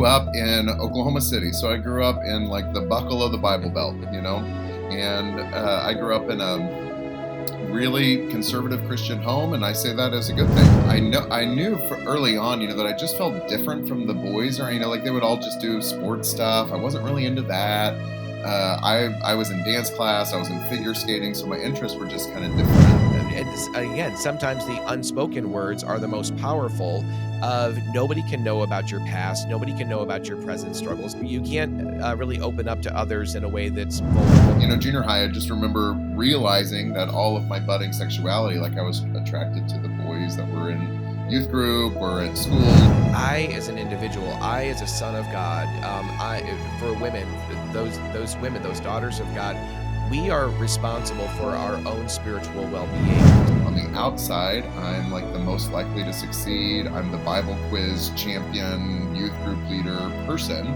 up in Oklahoma City. So I grew up in like the buckle of the Bible Belt, and I grew up in a really conservative Christian home, and I say that as a good thing. I knew for early on, that I just felt different from the boys, or like they would all just do sports stuff. I wasn't really into that. I was in dance class, I was in figure skating, so my interests were just kind of different. And again, sometimes the unspoken words are the most powerful. Of nobody can know about your past, nobody can know about your present struggles. You can't really open up to others in a way that's vulnerable. Junior high, I just remember realizing that all of my budding sexuality, like I was attracted to the boys that were in youth group or at school. I, as an individual, I, as a son of God, for women, those women, those daughters of God, we are responsible for our own spiritual well-being. On the outside, I'm like the most likely to succeed. I'm the Bible quiz champion, youth group leader person.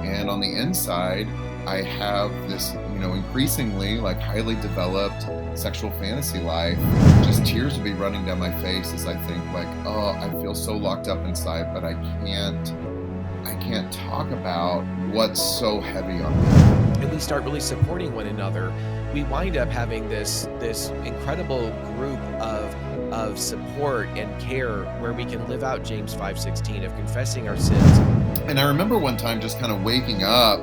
And on the inside, I have this, increasingly like highly developed sexual fantasy life. Just tears will be running down my face as I think like, oh, I feel so locked up inside, but I can't talk about what's so heavy on me. And we start really supporting one another. We wind up having this incredible group of support and care where we can live out James 5:16 of confessing our sins. And I remember one time just kind of waking up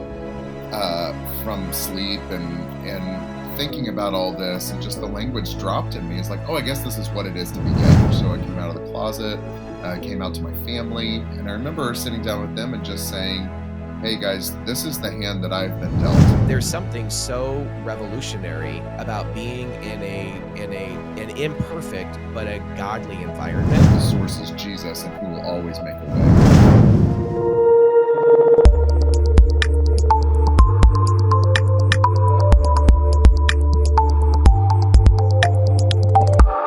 from sleep and thinking about all this, and just the language dropped in me. It's like, oh, I guess this is what it is to be gay. So I came out of the closet, came out to my family, and I remember sitting down with them and just saying, hey guys, this is the hand that I've been dealt. There's something so revolutionary about being in an imperfect but a godly environment. The source is Jesus, and He will always make a way.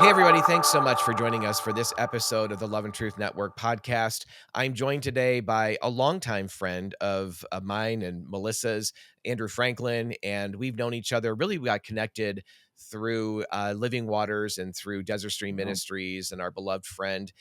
Hey, everybody. Thanks so much for joining us for this episode of the Love and Truth Network podcast. I'm joined today by a longtime friend of mine and Melissa's, Andrew Franklin, and we've known each other. Really, we got connected through Living Waters and through Desert Stream Ministries and our beloved friend,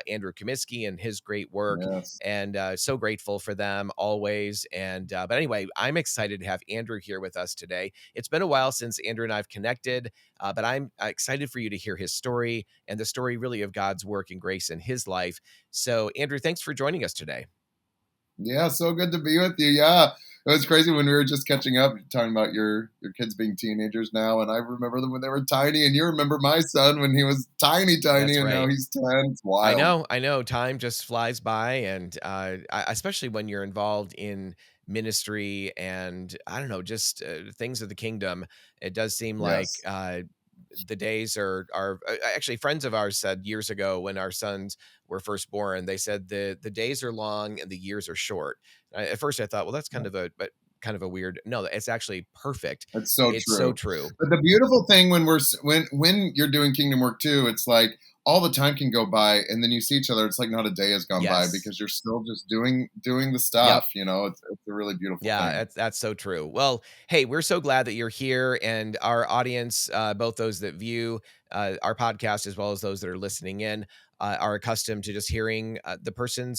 Andrew Comiskey, and his great work. Yes. And so grateful for them always. And but anyway, I'm excited to have Andrew here with us today. It's been a while since Andrew and I have connected, but I'm excited for you to hear his story and the story really of God's work and grace in his life. So, Andrew, thanks for joining us today. Yeah, so good to be with you. Yeah, it was crazy when we were just catching up, talking about your kids being teenagers now. And I remember them when they were tiny, and you remember my son when he was tiny, That's and right. now he's 10. It's wild. I know. Time just flies by, and especially when you're involved in ministry and I don't know, just things of the kingdom. It does seem like Yes. the days are actually, friends of ours said years ago when our sons were first born, they said the days are long and the years are short. At first I thought, well, that's kind of a weird. No, it's actually perfect. That's so It's true. so true. But the beautiful thing when you're doing kingdom work too, it's like all the time can go by, and then you see each other. It's like not a day has gone by Yes. because you're still just doing the stuff. It's a really beautiful Yeah, thing. that's so true. Well, hey, we're so glad that you're here, and our audience, both those that view our podcast as well as those that are listening in, are accustomed to just hearing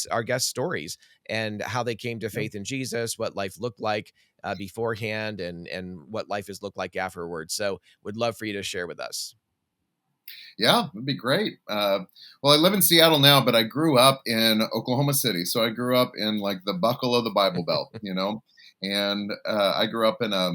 our guest stories and how they came to faith in Jesus, what life looked like beforehand, and what life has looked like afterwards. So, would love for you to share with us. Yeah, it'd be great. Well, I live in Seattle now, but I grew up in Oklahoma City. So I grew up in like the buckle of the Bible Belt, and I grew up in a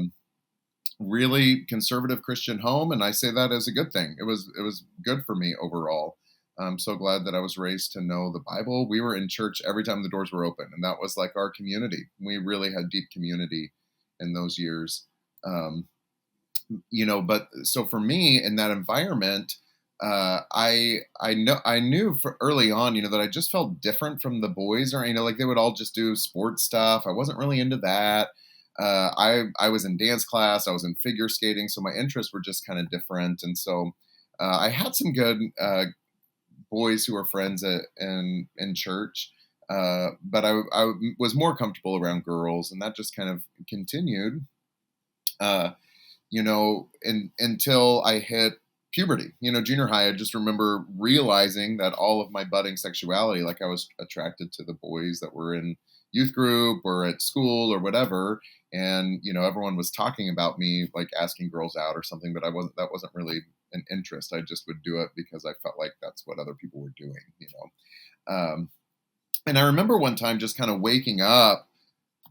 really conservative Christian home, and I say that as a good thing. It was good for me overall. I'm so glad that I was raised to know the Bible. We were in church every time the doors were open, and that was like our community. We really had deep community in those years. But so for me in that environment, I knew for early on, that I just felt different from the boys, or like they would all just do sports stuff. I wasn't really into that. I was in dance class, I was in figure skating, so my interests were just kind of different, and so I had some good boys who were friends in church, but I was more comfortable around girls, and that just kind of continued. Until I hit puberty, junior high. I just remember realizing that all of my budding sexuality, like I was attracted to the boys that were in youth group or at school or whatever. And, everyone was talking about me, like asking girls out or something, but that wasn't really an interest. I just would do it because I felt like that's what other people were doing. Um, and I remember one time just kind of waking up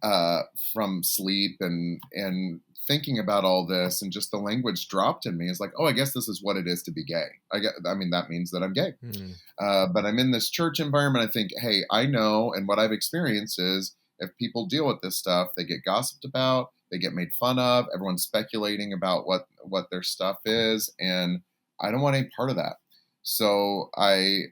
uh, from sleep and thinking about all this, and just the language dropped in me. It's like, oh, I guess this is what it is to be gay. I mean, that means that I'm gay. Mm. But I'm in this church environment. I think, hey, I know, and what I've experienced is if people deal with this stuff, they get gossiped about, they get made fun of. Everyone's speculating about what their stuff is, and I don't want any part of that. So I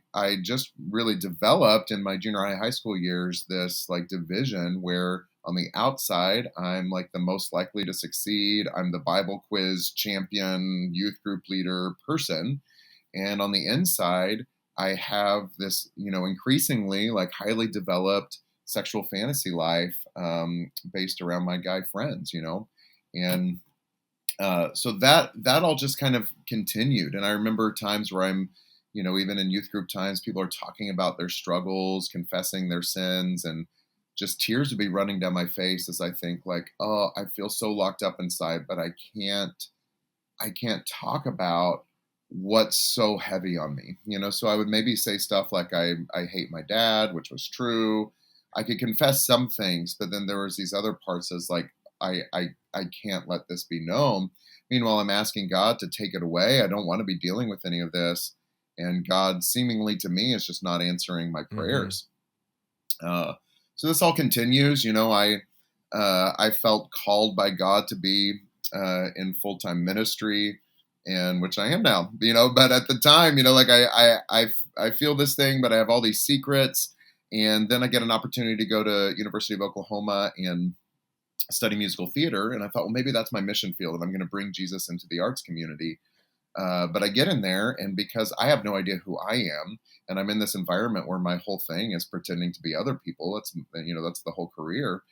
just really developed in my junior high school years this like division where on the outside I'm like the most likely to succeed. I'm the Bible quiz champion, youth group leader person, and on the inside I have this, increasingly like highly developed sexual fantasy life based around my guy friends, and so that all just kind of continued. And I remember times where I'm, even in youth group times, people are talking about their struggles, confessing their sins, and just tears would be running down my face as I think like, oh, I feel so locked up inside, but I can't talk about what's so heavy on me, So I would maybe say stuff like I hate my dad, which was true. I could confess some things, but then there was these other parts as like I can't let this be known. Meanwhile, I'm asking God to take it away. I don't want to be dealing with any of this, and God seemingly to me is just not answering my Mhm. prayers. Uh, so this all continues. I felt called by God to be in full time ministry, and which I am now. But at the time, like I feel this thing, but I have all these secrets, and then I get an opportunity to go to University of Oklahoma and study musical theater, and I thought, well, maybe that's my mission field, and I'm going to bring Jesus into the arts community. But I get in there, and because I have no idea who I am, and I'm in this environment where my whole thing is pretending to be other people. That's the whole career.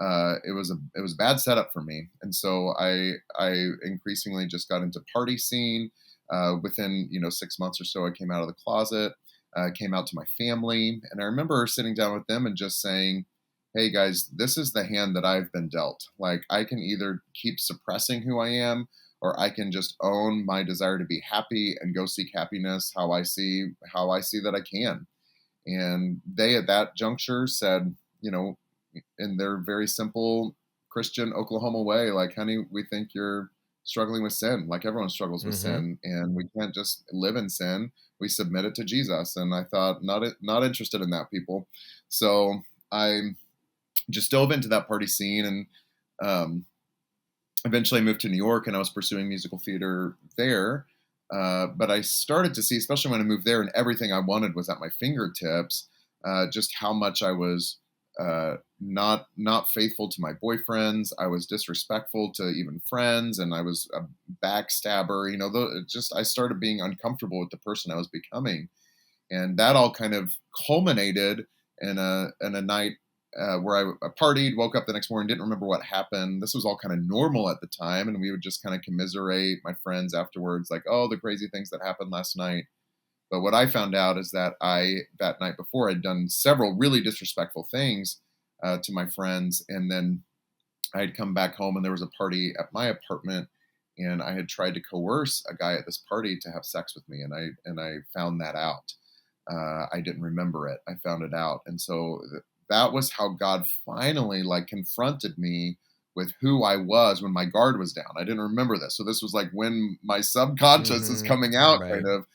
It was a bad setup for me, and so I increasingly just got into party scene. Within 6 months or so, I came out of the closet, came out to my family, and I remember sitting down with them and just saying, "Hey guys, this is the hand that I've been dealt. Like I can either keep suppressing who I am, or I can just own my desire to be happy and go seek happiness how I see that I can." And they at that juncture said, in their very simple Christian Oklahoma way, like, honey, we think you're struggling with sin. Like everyone struggles with Mhm. sin, and we can't just live in sin. We submit it to Jesus. And I thought, not interested in that, people. So I just dove into that party scene, and um, eventually I moved to New York, and I was pursuing musical theater there. But I started to see, especially when I moved there and everything I wanted was at my fingertips, just how much I was not faithful to my boyfriends. I was disrespectful to even friends, and I was a backstabber. Just I started being uncomfortable with the person I was becoming, and that all kind of culminated in a night where I partied, woke up the next morning, didn't remember what happened. This was all kind of normal at the time, and we would just kind of commiserate, my friends afterwards, like, oh, the crazy things that happened last night. But what I found out is that I that night before had done several really disrespectful things to my friends, and then I had come back home, and there was a party at my apartment, and I had tried to coerce a guy at this party to have sex with me, and I found that out. I didn't remember it. I found it out, and so that was how God finally like confronted me with who I was when my guard was down. I didn't remember this, so this was like when my subconscious is Mhm. coming out, kind Right. of.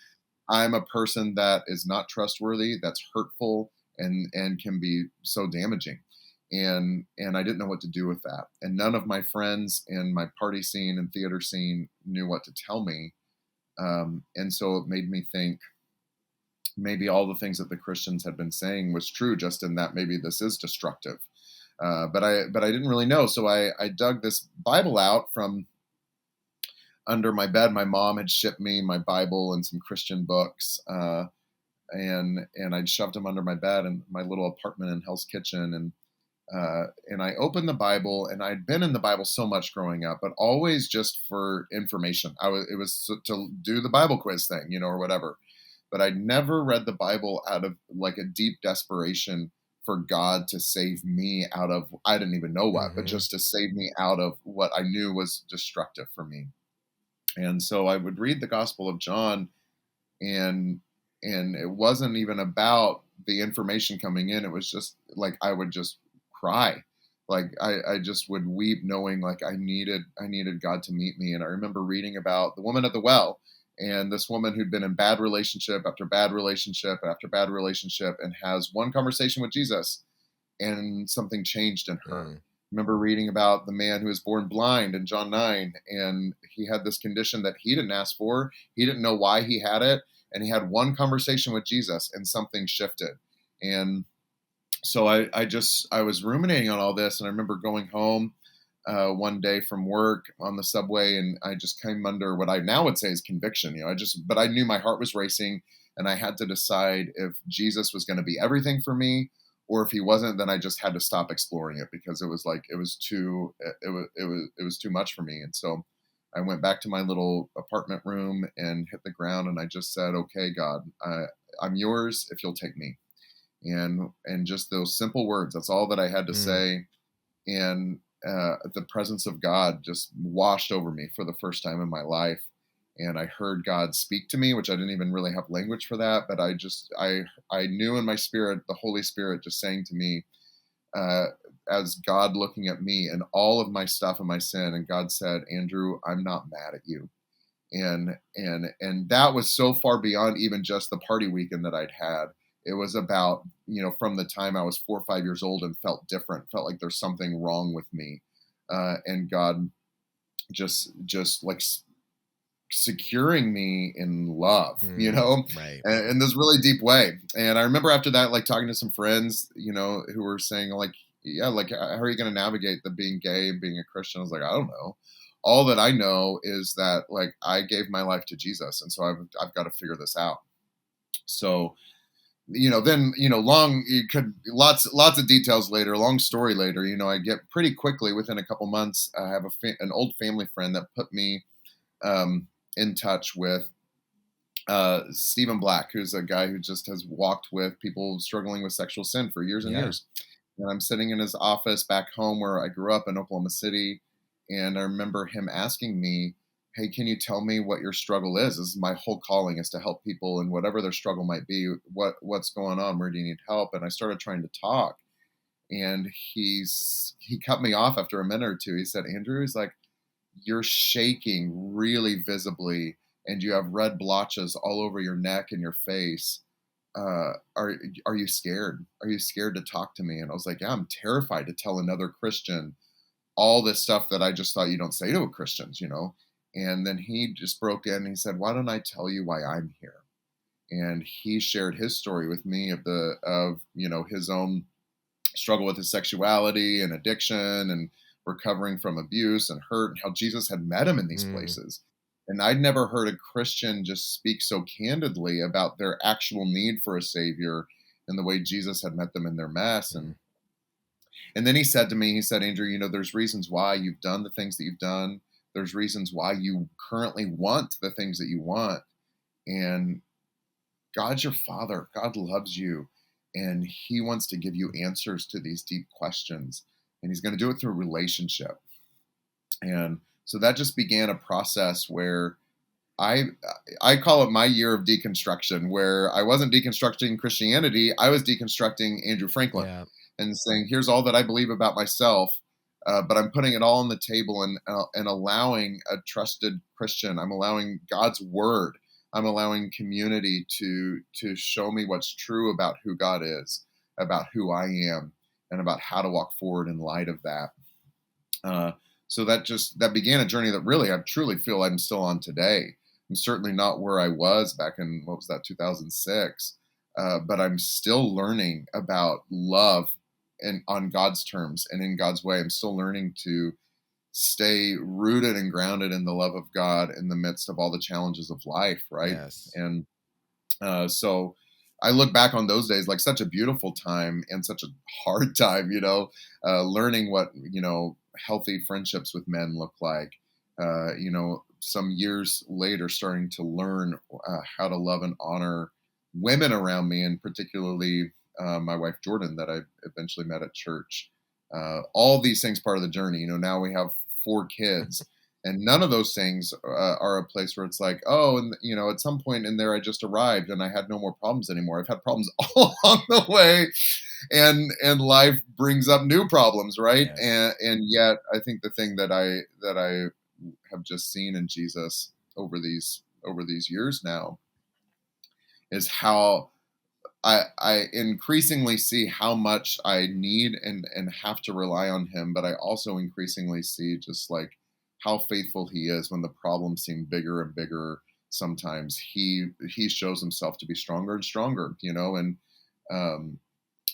I'm a person that is not trustworthy, that's hurtful, and can be so damaging. And I didn't know what to do with that. And none of my friends in my party scene and theater scene knew what to tell me. And so it made me think maybe all the things that the Christians had been saying was true, just in that maybe this is destructive. But I didn't really know. So I dug this Bible out from under my bed. My mom had shipped me my Bible and some Christian books. And I shoved them under my bed in my little apartment in Hell's Kitchen, And I opened the Bible, and I'd been in the Bible so much growing up, but always just for information. It was to do the Bible quiz thing, or whatever. But I'd never read the Bible out of like a deep desperation for God to save me out of, I didn't even know what, but Mhm. just to save me out of what I knew was destructive for me. And so I would read the Gospel of John, and it wasn't even about the information coming in. It was just like I would just cry, like I just would weep, knowing like I needed God to meet me. And I remember reading about the woman at the well, and this woman who'd been in bad relationship after bad relationship after bad relationship, and has one conversation with Jesus, and something changed in her. Mm. Remember reading about the man who was born blind in John 9, and he had this condition that he didn't ask for. He didn't know why he had it. And he had one conversation with Jesus, and something shifted. And so I was ruminating on all this. And I remember going home one day from work on the subway, and I just came under what I now would say is conviction. But I knew my heart was racing, and I had to decide if Jesus was going to be everything for me, or if he wasn't, then I just had to stop exploring it, because it was like it was too much for me. And so I went back to my little apartment room and hit the ground, and I just said, "Okay, God, I'm yours if you'll take me." And just those simple words, that's all that I had to Mm. say. And the presence of God just washed over me for the first time in my life. And I heard God speak to me, which I didn't even really have language for that, but I knew in my spirit, the Holy Spirit just saying to me, uh, as God looking at me and all of my stuff and my sin, and God said, "Andrew, I'm not mad at you." And that was so far beyond even just the party weekend that I'd had. It was about, from the time I was 4 or 5 years old and felt different, felt like there's something wrong with me. And God just like securing me in love, Mm. Right. in this really deep way. And I remember after that, like talking to some friends, who were saying like, yeah, like how are you going to navigate the being gay and being a Christian? I was like, I don't know. All that I know is that like I gave my life to Jesus, and so I've got to figure this out. So then long you could lots of details later, long story later. I get pretty quickly within a couple months. I have an old family friend that put me um, in touch with Stephen Black, who's a guy who just has walked with people struggling with sexual sin for years and Yeah. years. And I'm sitting in his office back home where I grew up in Oklahoma City. And I remember him asking me, "Hey, can you tell me what your struggle is? This is my whole calling, is to help people and whatever their struggle might be. What's going on? Where do you need help?" And I started trying to talk. And he cut me off after a minute or two. He said, "Andrew," he's like, "you're shaking really visibly, and you have red blotches all over your neck and your face. Are you scared? Are you scared to talk to me?" And I was like, "Yeah, I'm terrified to tell another Christian all this stuff that I just thought you don't say to Christians." And then he just broke in and he said, "Why don't I tell you why I'm here?" And he shared his story with me of his own struggle with his sexuality and addiction, and recovering from abuse and hurt, and how Jesus had met him in these Mm. places. And I'd never heard a Christian just speak so candidly about their actual need for a savior, and the way Jesus had met them in their mess. Mm. And then he said to me, he said, "Andrew, there's reasons why you've done the things that you've done. There's reasons why you currently want the things that you want. And God's your father. God loves you. And he wants to give you answers to these deep questions. And he's going to do it through relationship." And so that just began a process where I I call it my year of deconstruction, where I wasn't deconstructing Christianity, I was deconstructing Andrew Franklin, Yeah. and saying, "Here's all that I believe about myself, but I'm putting it all on the table, and allowing a trusted Christian. I'm allowing God's word. I'm allowing community to show me what's true about who God is, about who I am, and about how to walk forward in light of that." Uh, so that began a journey that really I truly feel I'm still on today. I'm certainly not where I was back in, what was that, 2006, but I'm still learning about love and on God's terms and in God's way. I'm still learning to stay rooted and grounded in the love of God in the midst of all the challenges of life, right? Yes. And so. I look back on those days like such a beautiful time and such a hard time, learning what, healthy friendships with men look like. Some years later, starting to learn how to love and honor women around me, and particularly my wife Jordan, that I eventually met at church. All these things part of the journey. Now we have 4 kids, and none of those things are a place where it's like, oh, and at some point in there, I just arrived and I had no more problems anymore. I've had problems all along the way, and life brings up new problems, right? Yes. And yet, I think the thing that I have just seen in Jesus over these years now is how I increasingly see how much I need and have to rely on him, but I also increasingly see just like how faithful he is when the problems seem bigger and bigger. Sometimes he shows himself to be stronger and stronger, and um,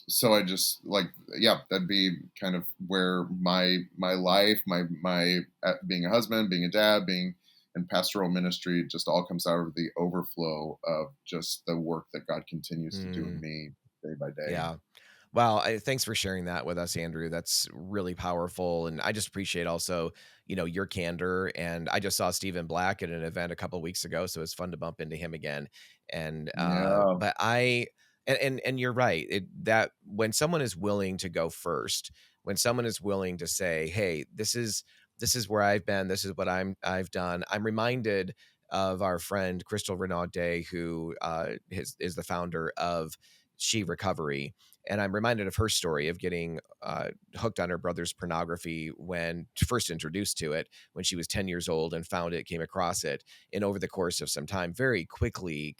so I just like, yeah, that'd be kind of where my life, my being a husband, being a dad, being in pastoral ministry, just all comes out of the overflow of just the work that God continues to do in Mm, me day by day. yeah. Well, thanks for sharing that with us, Andrew. That's really powerful, and I just appreciate also, your candor. And I just saw Stephen Black at an event a couple weeks ago, so it's fun to bump into him again. And Yeah, but I and you're right that when someone is willing to go first, when someone is willing to say, "Hey, this is where I've been. This is what I've done." I'm reminded of our friend Crystal Renaud Day, who is the founder of She Recovery, and I'm reminded of her story of getting hooked on her brother's pornography when first introduced to it when she was 10 years old and found it, came across it, and over the course of some time, very quickly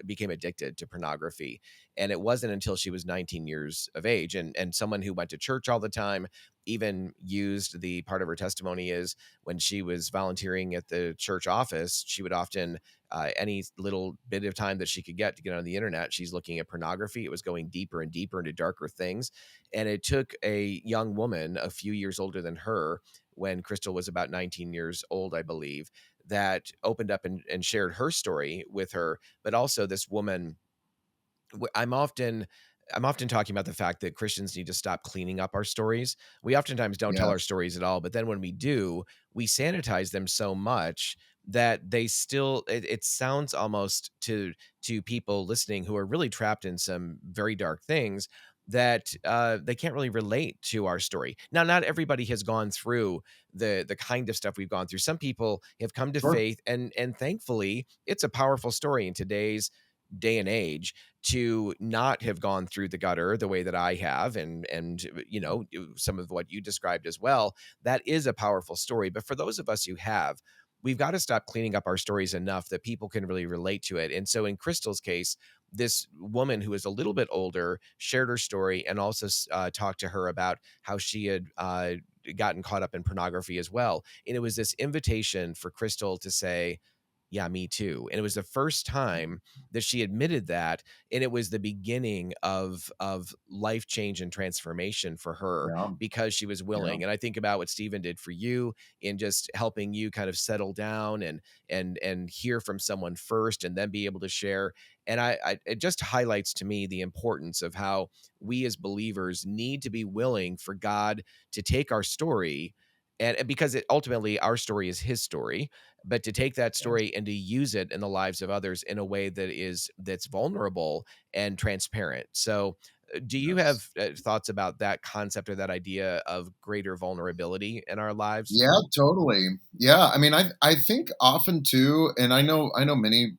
became addicted to pornography. And it wasn't until she was 19 years of age, and someone who went to church all the time, even used the part of her testimony is when she was volunteering at the church office, she would often any little bit of time that she could get to get on the internet, she's looking at pornography. It was going deeper and deeper into darker things. And it took a young woman a few years older than her, when Crystal was about 19 years old, I believe, that opened up and shared her story with her. But also, this woman, I'm often talking about the fact that Christians need to stop cleaning up our stories. We oftentimes don't tell yeah, our stories at all, but then when we do, we sanitize them so much that they still it sounds almost to people listening who are really trapped in some very dark things that they can't really relate to our story. Now, not everybody has gone through the kind of stuff we've gone through. Some people have come to sure, faith, and thankfully, it's a powerful story in today's day and age to not have gone through the gutter the way that I have, and some of what you described as well. That is a powerful story. But for those of us who have, we've got to stop cleaning up our stories enough that people can really relate to it. And so in Crystal's case, this woman who is a little bit older shared her story and also talked to her about how she had gotten caught up in pornography as well. And it was this invitation for Crystal to say, yeah, me too. And it was the first time that she admitted that, and it was the beginning of life change and transformation for her yeah, because she was yeah, willing. And I think about what Stephen did for you in just helping you kind of settle down and hear from someone first and then be able to share. And it just highlights to me the importance of how we as believers need to be willing for God to take our story, and because ultimately our story is his story, but to take that yes, story and to use it in the lives of others in a way that's vulnerable and transparent. So do you have yes. thoughts about that concept or that idea of greater vulnerability in our lives? Yeah, totally. Yeah, I mean, I think often too, and I know many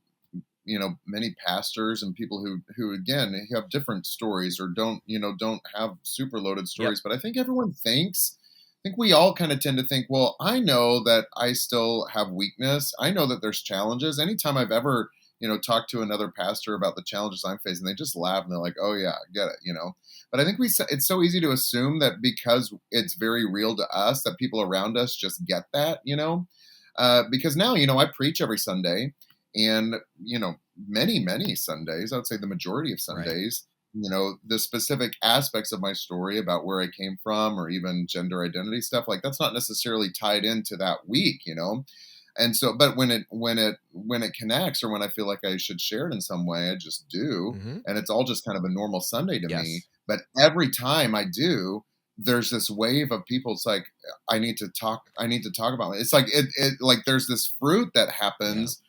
pastors and people who again have different stories or don't have super loaded Yep. stories, but I think we all kind of tend to think, well, I know that I still have weakness. I know that there's challenges. Anytime I've ever talked to another pastor about the challenges I'm facing, they just laugh and they're like, oh yeah, I get it. But I think it's so easy to assume that because it's very real to us that people around us just get that. Because now I preach every Sunday, and many Sundays, I would say the majority of Right. Sundays, the specific aspects of my story about where I came from or even gender identity stuff, like that's not necessarily tied into that week. And so, but when it connects, or when I feel like I should share it in some way, I just do, Mhm. and it's all just kind of a normal Sunday to me. Yes. But every time I do, there's this wave of people. It's like I need to talk. I need to talk about it. It's like it like there's this fruit that Yeah. happens,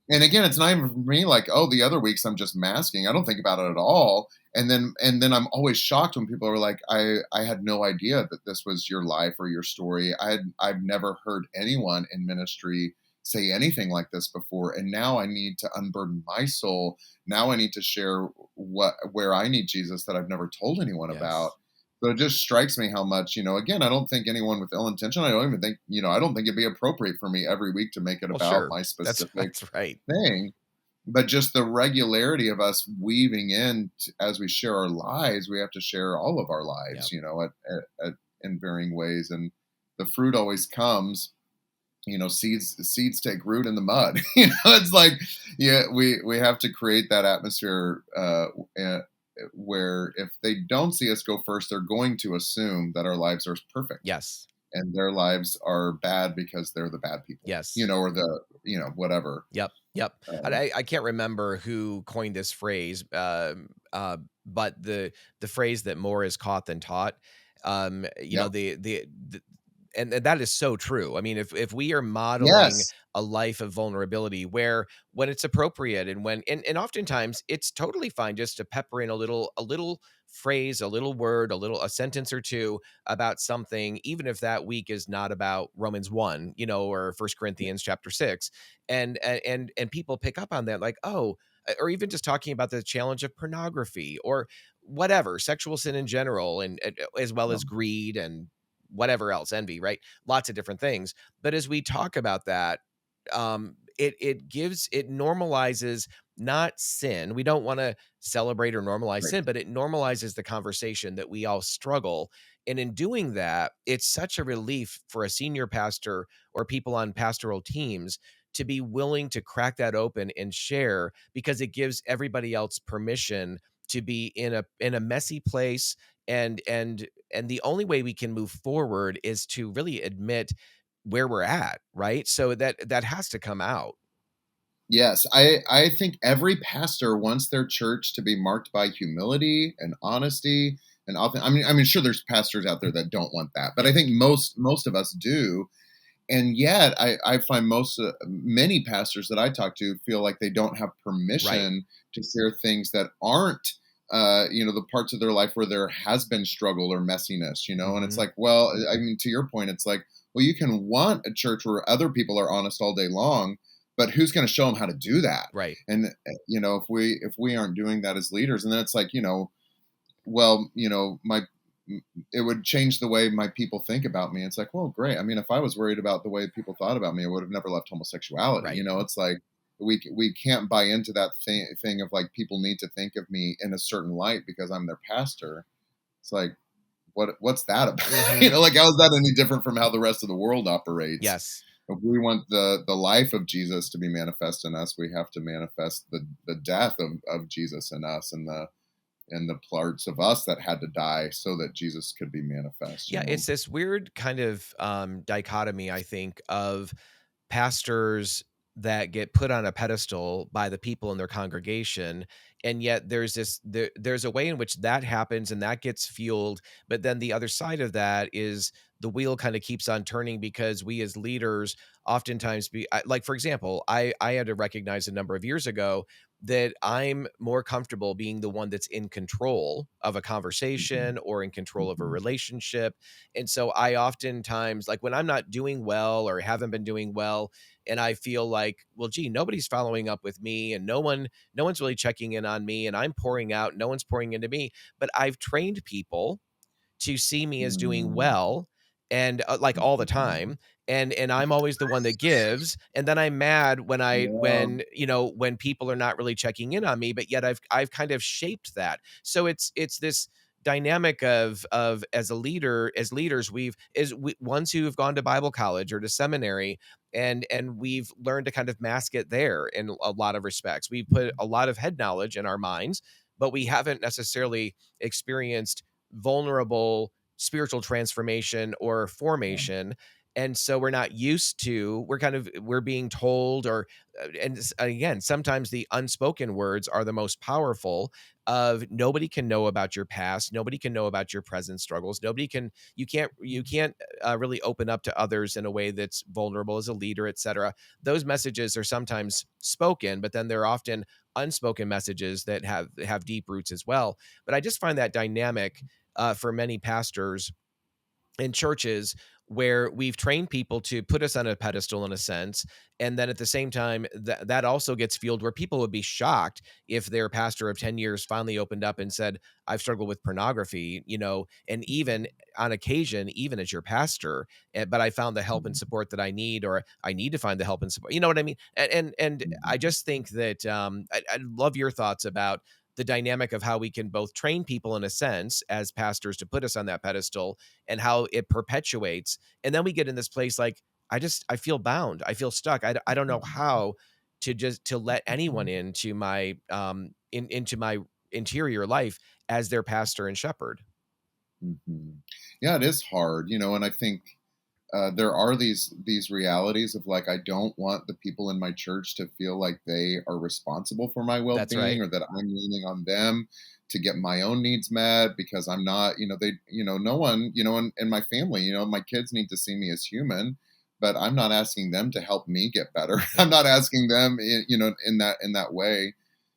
and again, it's not even for me like, oh, the other weeks I'm just masking. I don't think about it at all. And then I'm always shocked when people are like, I had no idea that this was your life or your story. I've never heard anyone in ministry say anything like this before. And now I need to unburden my soul. Now I need to share where I need Jesus that I've never told anyone about. Yes. So it just strikes me how much, again, I don't think anyone with ill intention, I don't even think, I don't think it'd be appropriate for me every week to make it Well, about sure. my That's specific that's right. thing, but just the regularity of us weaving in as we share our lives, we have to share all of our lives, Yep. in varying ways, and the fruit always comes. Seeds take root in the mud. It's like, yeah, we have to create that atmosphere uh, where if they don't see us go first, they're going to assume that our lives are perfect Yes. and their lives are bad because they're the bad people, Yes. or the whatever. Yep, yep. And Um, I can't remember who coined this phrase, but the phrase that more is caught than taught. Yep. The and that is so true. I mean, if we are modeling Yes. a life of vulnerability where when it's appropriate and and oftentimes it's totally fine just to pepper in a little phrase, a little word, a sentence or two about something, even if that week is not about Romans 1, or First Corinthians chapter 6, and people pick up on that like, oh, or even just talking about the challenge of pornography or whatever, sexual sin in general, and as well as Um, greed and whatever else, envy, right? Lots of different things. But as we talk about that, it normalizes not sin. We don't want to celebrate or normalize right. sin, but it normalizes the conversation that we all struggle. And in doing that, it's such a relief for a senior pastor or people on pastoral teams to be willing to crack that open and share, because it gives everybody else permission to be in a messy place. And the only way we can move forward is to really admit where we're at, right? So that has to come out. Yes, I think every pastor wants their church to be marked by humility and honesty and often. I mean, sure, there's pastors out there that don't want that, but I Yep. think most of us do. And yet, I find many pastors that I talk to feel like they don't have Right. permission to share things that aren't, the parts of their life where there has been struggle or messiness. And it's Mhm. like, well, I mean, to your point, it's like, well, you can want a church where other people are honest all day long, but who's going to show them how to do that? Right. And if we aren't doing that as leaders, and then it's like, well, my it would change the way my people think about me. It's like, well, great. I mean, if I was worried about the way people thought about me, I would have never left homosexuality. Right. It's like we can't buy into that thing of like people need to think of me in a certain light because I'm their pastor. It's like what's that about? Mhm. Like how is that any different from how the rest of the world operates? Yes. If we want the life of Jesus to be manifest in us, we have to manifest the death of Jesus in us, and the parts of us that had to die so that Jesus could be manifest, Yeah, it's this weird kind of dichotomy, I think, of pastors that get put on a pedestal by the people in their congregation, and yet there's a way in which that happens and that gets fueled, but then the other side of that is the wheel kind of keeps on turning because we as leaders oftentimes like, for example, I had to recognize a number of years ago that I'm more comfortable being the one that's in control of a Mhm, conversation or in control of a mhm, relationship. And so I oftentimes, like when I'm not doing well or haven't been doing well, and I feel like, well, gee, nobody's following up with me and no one's really checking in on me and I'm pouring out, no one's pouring into me. But I've trained people to see me as doing mm, well and, like, all the mhm. time, and I'm always the one that gives, and then I'm mad when Yeah, when people are not really checking in on me, but yet I've kind of shaped that. So it's this dynamic of as leaders, ones who have gone to Bible college or to seminary, and we've learned to kind of mask it there in a lot of respects. We put a lot of head knowledge in our minds, but we haven't necessarily experienced vulnerable spiritual transformation or yeah. formation. And so we're not used to, we're being told, or again, sometimes the unspoken words are the most powerful. Of nobody can know about your past, nobody can know about your present struggles, nobody can, you can't really open up to others in a way that's vulnerable as a leader, etc. Those messages are sometimes spoken, but then there are often unspoken messages that have deep roots as well. But I just find that dynamic for many pastors in churches, where we've trained people to put us on a pedestal in a sense, and then at the same time that also gets fueled, where people would be shocked if their pastor of 10 years finally opened up and said, I've struggled with pornography, and even on occasion, even as your pastor, but I found the help and support that I need, or I need to find the help and support, you know what I mean? And I just think that I love your thoughts about the dynamic of how we can both train people in a sense as pastors to put us on that pedestal, and how it perpetuates. And then we get in this place like, I feel bound. I feel stuck. I don't know how to let anyone into my into my interior life as their pastor and shepherd. Mhm. Yeah, it is hard, and I think there are these realities of like I don't want the people in my church to feel like they are responsible for my well That's being right. or that I'm leaning on them to get my own needs met because I'm not, no one, in my family, my kids need to see me as human, but I'm not asking them to help me get better. I'm not asking them, in that way.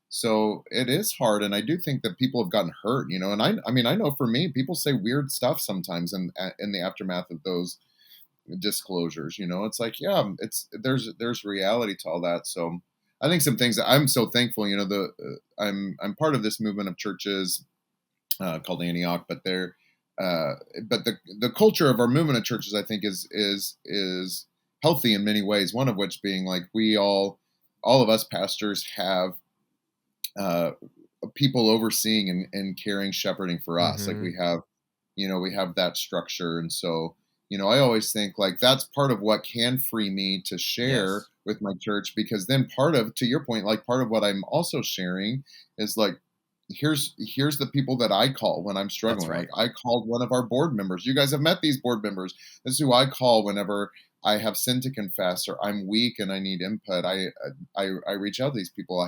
So it is hard, and I do think that people have gotten hurt, and I mean, I know for me, people say weird stuff sometimes in the aftermath of those disclosures. It's like, yeah, there's reality to all that. So I think some things that I'm so thankful, the I'm part of this movement of churches called Antioch, but they're uh, but the culture of our movement of churches, I think, is healthy in many ways, one of which being like we all of us pastors have uh, people overseeing and caring, shepherding for us. Like Mhm. we have that structure. And so, I always think like that's part of what can free me to share Yes. with my church because then part of, to your point, like part of what I'm also sharing is like, here's the people that I call when I'm That's struggling. Like right. I called one of our board members. You guys have met these board members. This is who I call whenever I have sin to confess or I'm weak and I need input. I reach out to these people.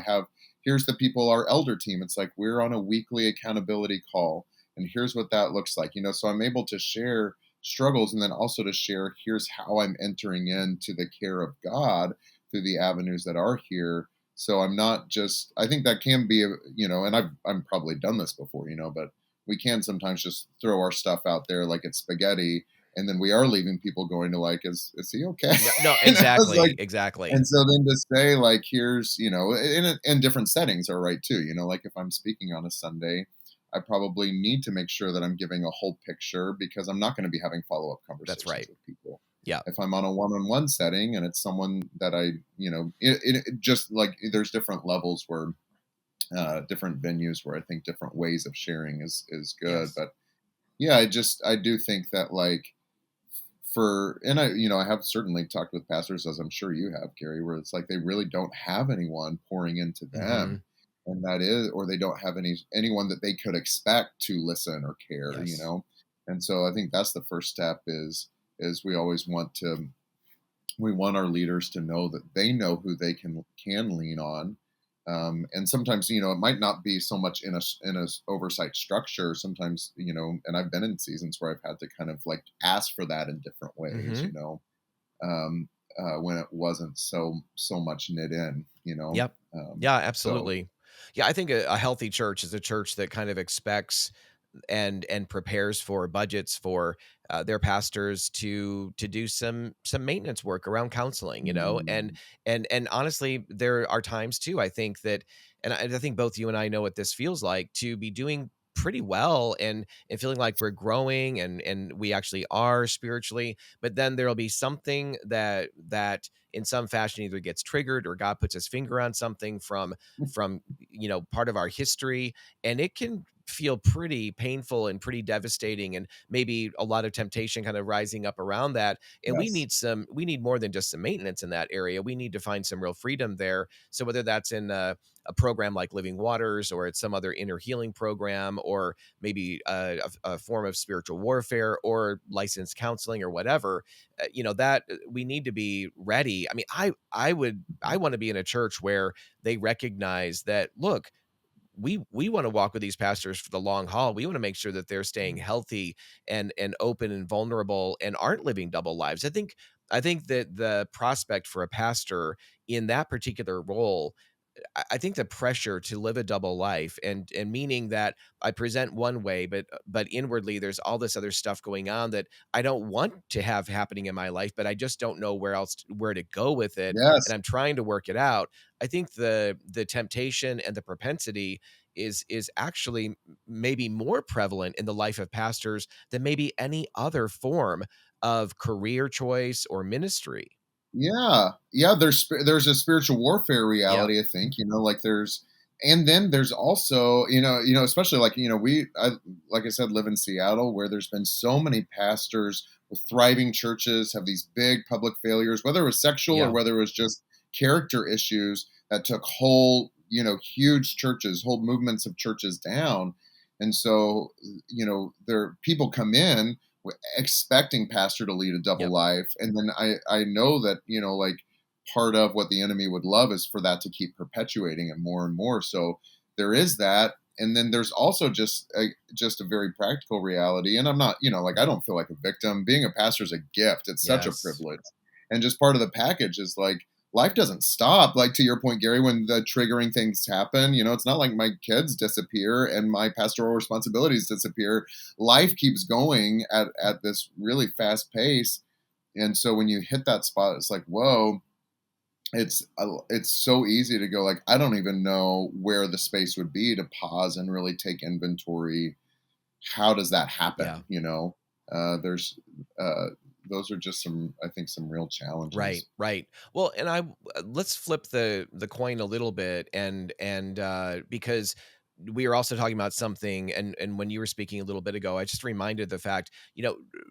Here's the people, our elder team. It's like we're on a weekly accountability call, and here's what that looks like. So I'm able to share struggles and then also to share here's how I'm entering into the care of God through the avenues that are here. So I'm not just, I think that can be, and I'm probably done this before, but we can sometimes just throw our stuff out there like it's spaghetti, and then we are leaving people going to like, is he okay? No, no, It's like, exactly, exactly. and so then to say like, here's, in different settings are right too. Like if I'm speaking on a Sunday, I probably need to make sure that I'm giving a whole picture because I'm not going to be having follow up That's conversations right. with people. Yeah. If I'm on a one on one setting and it's someone that it just like there's different levels where different venues where I think different ways of sharing is good. Yes. But yeah, I do think that like and I have certainly talked with pastors, as I'm sure you have, Gary, where it's like they really don't have anyone pouring into them, Mhm. and that is, or they don't have anyone that they could expect to listen or care, Yes. and so I think that's the first step is we want our leaders to know that they know who they can lean on. And sometimes, it might not be so much in a oversight structure. Sometimes, and I've been in seasons where I've had to kind of like ask for that in different ways, Mhm. um, when it wasn't so much knit in, Yep. Yeah, so. absolutely. Yeah, I think a healthy church is a church that kind of expects and prepares for budgets for their pastors to do some maintenance work around counseling, and Mm, and honestly, there are times too, I think that, and I think both you and I know what this feels like to be doing pretty well and feeling like we're growing and we actually are spiritually, but then there'll be something that in some fashion either gets triggered or God puts his finger on something from part of our history, and it can feel pretty painful and pretty devastating, and maybe a lot of temptation kind of rising up around that. And Yes. we need more than just some maintenance in that area. We need to find some real freedom there. So whether that's in a program like Living Waters, or it's some other inner healing program, or maybe a form of spiritual warfare, or licensed counseling, or whatever, that we need to be ready. I mean, I want to be in a church where they recognize that, look, we want to walk with these pastors for the long haul. We want to make sure that they're staying healthy and open and vulnerable and aren't living double lives. I think that the prospect for a pastor in that particular role, I think the pressure to live a double life, and meaning that I present one way, but inwardly there's all this other stuff going on that I don't want to have happening in my life, but I just don't know where to go with it, and Yes. I'm trying to work it out. I think the temptation and the propensity is actually maybe more prevalent in the life of pastors than maybe any other form of career choice or ministry. Yeah, yeah. There's a spiritual warfare Yeah. reality. I think like and then there's also especially like like I said, live in Seattle, where there's been so many pastors with thriving churches have these big public failures, whether it was sexual or Yeah. whether it was just character issues that took whole huge churches, whole movements of churches down. And so there people come in expecting pastor to lead a double Yep. life, and then I know that like part of what the enemy would love is for that to keep perpetuating it more and more. So there is that, and then there's also just a very practical reality. And I'm not like, I don't feel like a victim. Being a pastor is a gift. It's such a Yes. privilege, and just part of the package is like life doesn't stop. Like to your point, Gary, when the triggering things happen, it's not like my kids disappear and my pastoral responsibilities disappear. Life keeps going at this really fast pace. And so when you hit that spot, it's like, whoa, it's so easy to go like, I don't even know where the space would be to pause and really take inventory. How does that Yeah. happen? There's those are just I think some real Right, challenges. right. Well, and let's flip the coin a little bit, and because we were also talking about something, and when you were speaking a little bit ago, I just reminded the fact,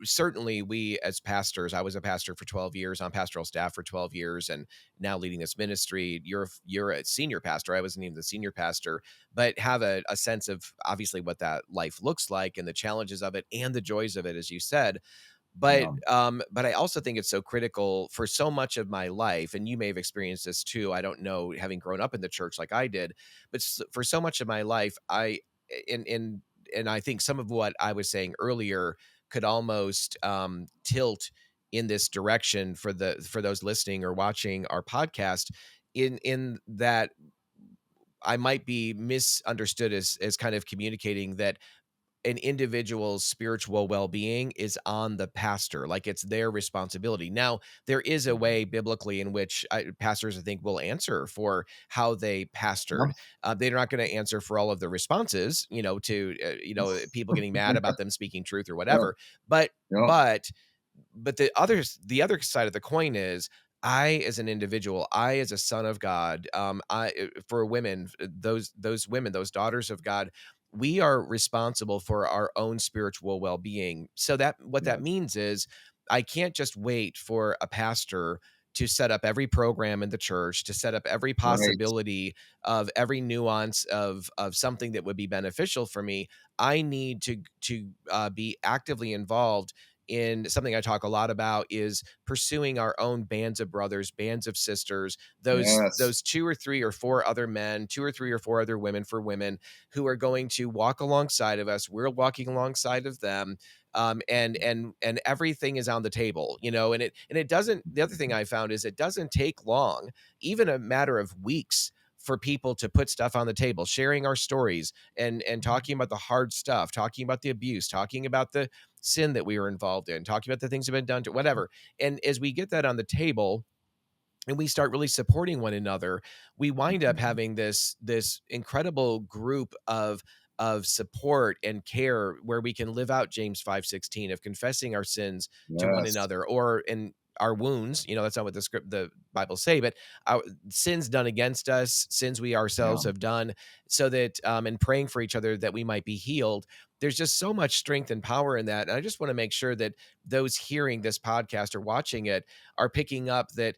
certainly we as pastors, I was a pastor for 12 years, on pastoral staff for 12 years, and now leading this ministry. You're a senior pastor. I wasn't even the senior pastor, but have a sense of obviously what that life looks like, and the challenges of it and the joys of it, as you said. Yeah. But I also think it's so critical for so much of my life, and you may have experienced this too. I don't know, having grown up in the church like I did, but for so much of my life, and I think some of what I was saying earlier could almost tilt in this direction for those listening or watching our podcast, in that I might be misunderstood as kind of communicating that an individual's spiritual well-being is on the pastor, like it's their responsibility. Now, there is a way biblically in which pastors, I think, will answer for how they Yeah. pastored. They're not going to answer for all of the responses, to people getting mad about them speaking truth or Yeah. whatever. But Yeah. but but the other side of the coin is, I as an individual, I as a son of God, for women, those women, those daughters of God, we are responsible for our own spiritual well-being. So that what that Yes. means is, I can't just wait for a pastor to set up every program in the church, to set up every Right. possibility of every nuance of something that would be beneficial for me. I need to be actively involved in something I talk a lot about, is pursuing our own bands of brothers, bands of sisters, Yes. those two or three or four other men, two or three or four other women, for women, who are going to walk alongside of us. We're walking alongside of them. And everything is on the table, and it doesn't. The other thing I found is, it doesn't take long, even a matter of weeks, for people to put stuff on the table, sharing our stories, and talking about the hard stuff, talking about the abuse, talking about the sin that we were involved in, talking about the things that have been done to whatever. And as we get that on the table, and we start really supporting one another, we wind up having this incredible group of support and care, where we can live out James 5:16 of confessing our sins to one Yes. another, or, and our wounds. That's not what the Bible say, but our sins done against us, sins we Yeah. ourselves have done, so that and praying for each other that we might be healed. There's just so much strength and power in that. And I just want to make sure that those hearing this podcast or watching it are picking up that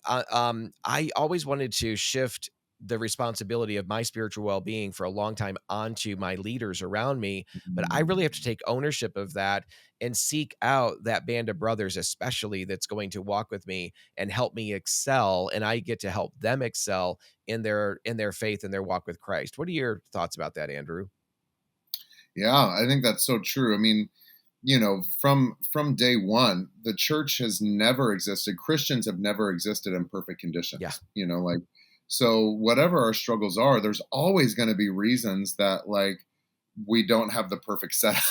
I always wanted to shift the responsibility of my spiritual well-being for a long time onto my leaders around me, but I really have to Mm. take ownership of that and seek out that band of brothers especially that's going to walk with me and help me excel, and I get to help them excel in their faith and their walk with Christ. What are your thoughts about that, Andrew? Yeah, I think that's so true. I mean, from day one, the church has never existed. Christians have never existed in perfect Yeah. conditions. Like, so whatever our struggles are, there's always going to be reasons that like we don't have the perfect setup.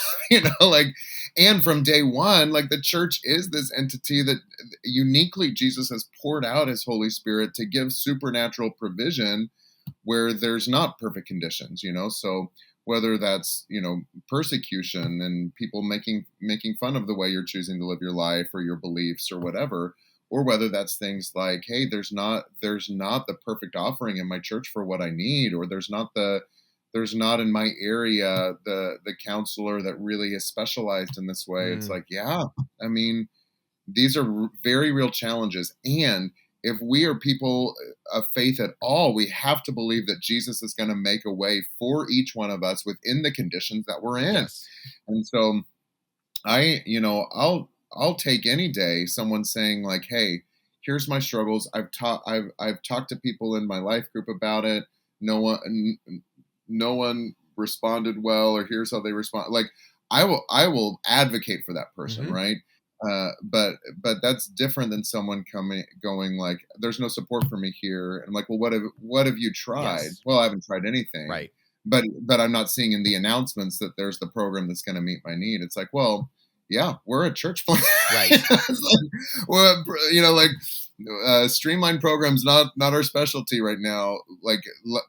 Like, and from day one, like the church is this entity that uniquely Jesus has poured out his Holy Spirit to give supernatural provision where there's not perfect conditions. So whether that's persecution and people making fun of the way you're choosing to live your life or your beliefs or whatever, or whether that's things like, hey, there's not the perfect offering in my church for what I need, or there's not in my area the counselor that really is specialized in this way. It's Mm, like, yeah, I mean, these are very real challenges. And if we are people of faith at all, we have to believe that Jesus is going to make a way for each one of us within the conditions that we're in. yes. And so I'll take any day someone saying like, "Hey, here's my struggles. I've talked to people in my life group about it. No one no one responded well, or here's how they respond." Like, I will advocate for that person, Mhm. right? But that's different than someone coming going like, "There's no support for me here." And I'm like, "Well, what have you tried?" Yes. "Well, I haven't tried anything." Right. But I'm not seeing in the announcements that there's the program that's going to meet my need. It's like, well, yeah, we're a church plant. Right. It's like, well, like streamlined programs not our specialty right now. Like,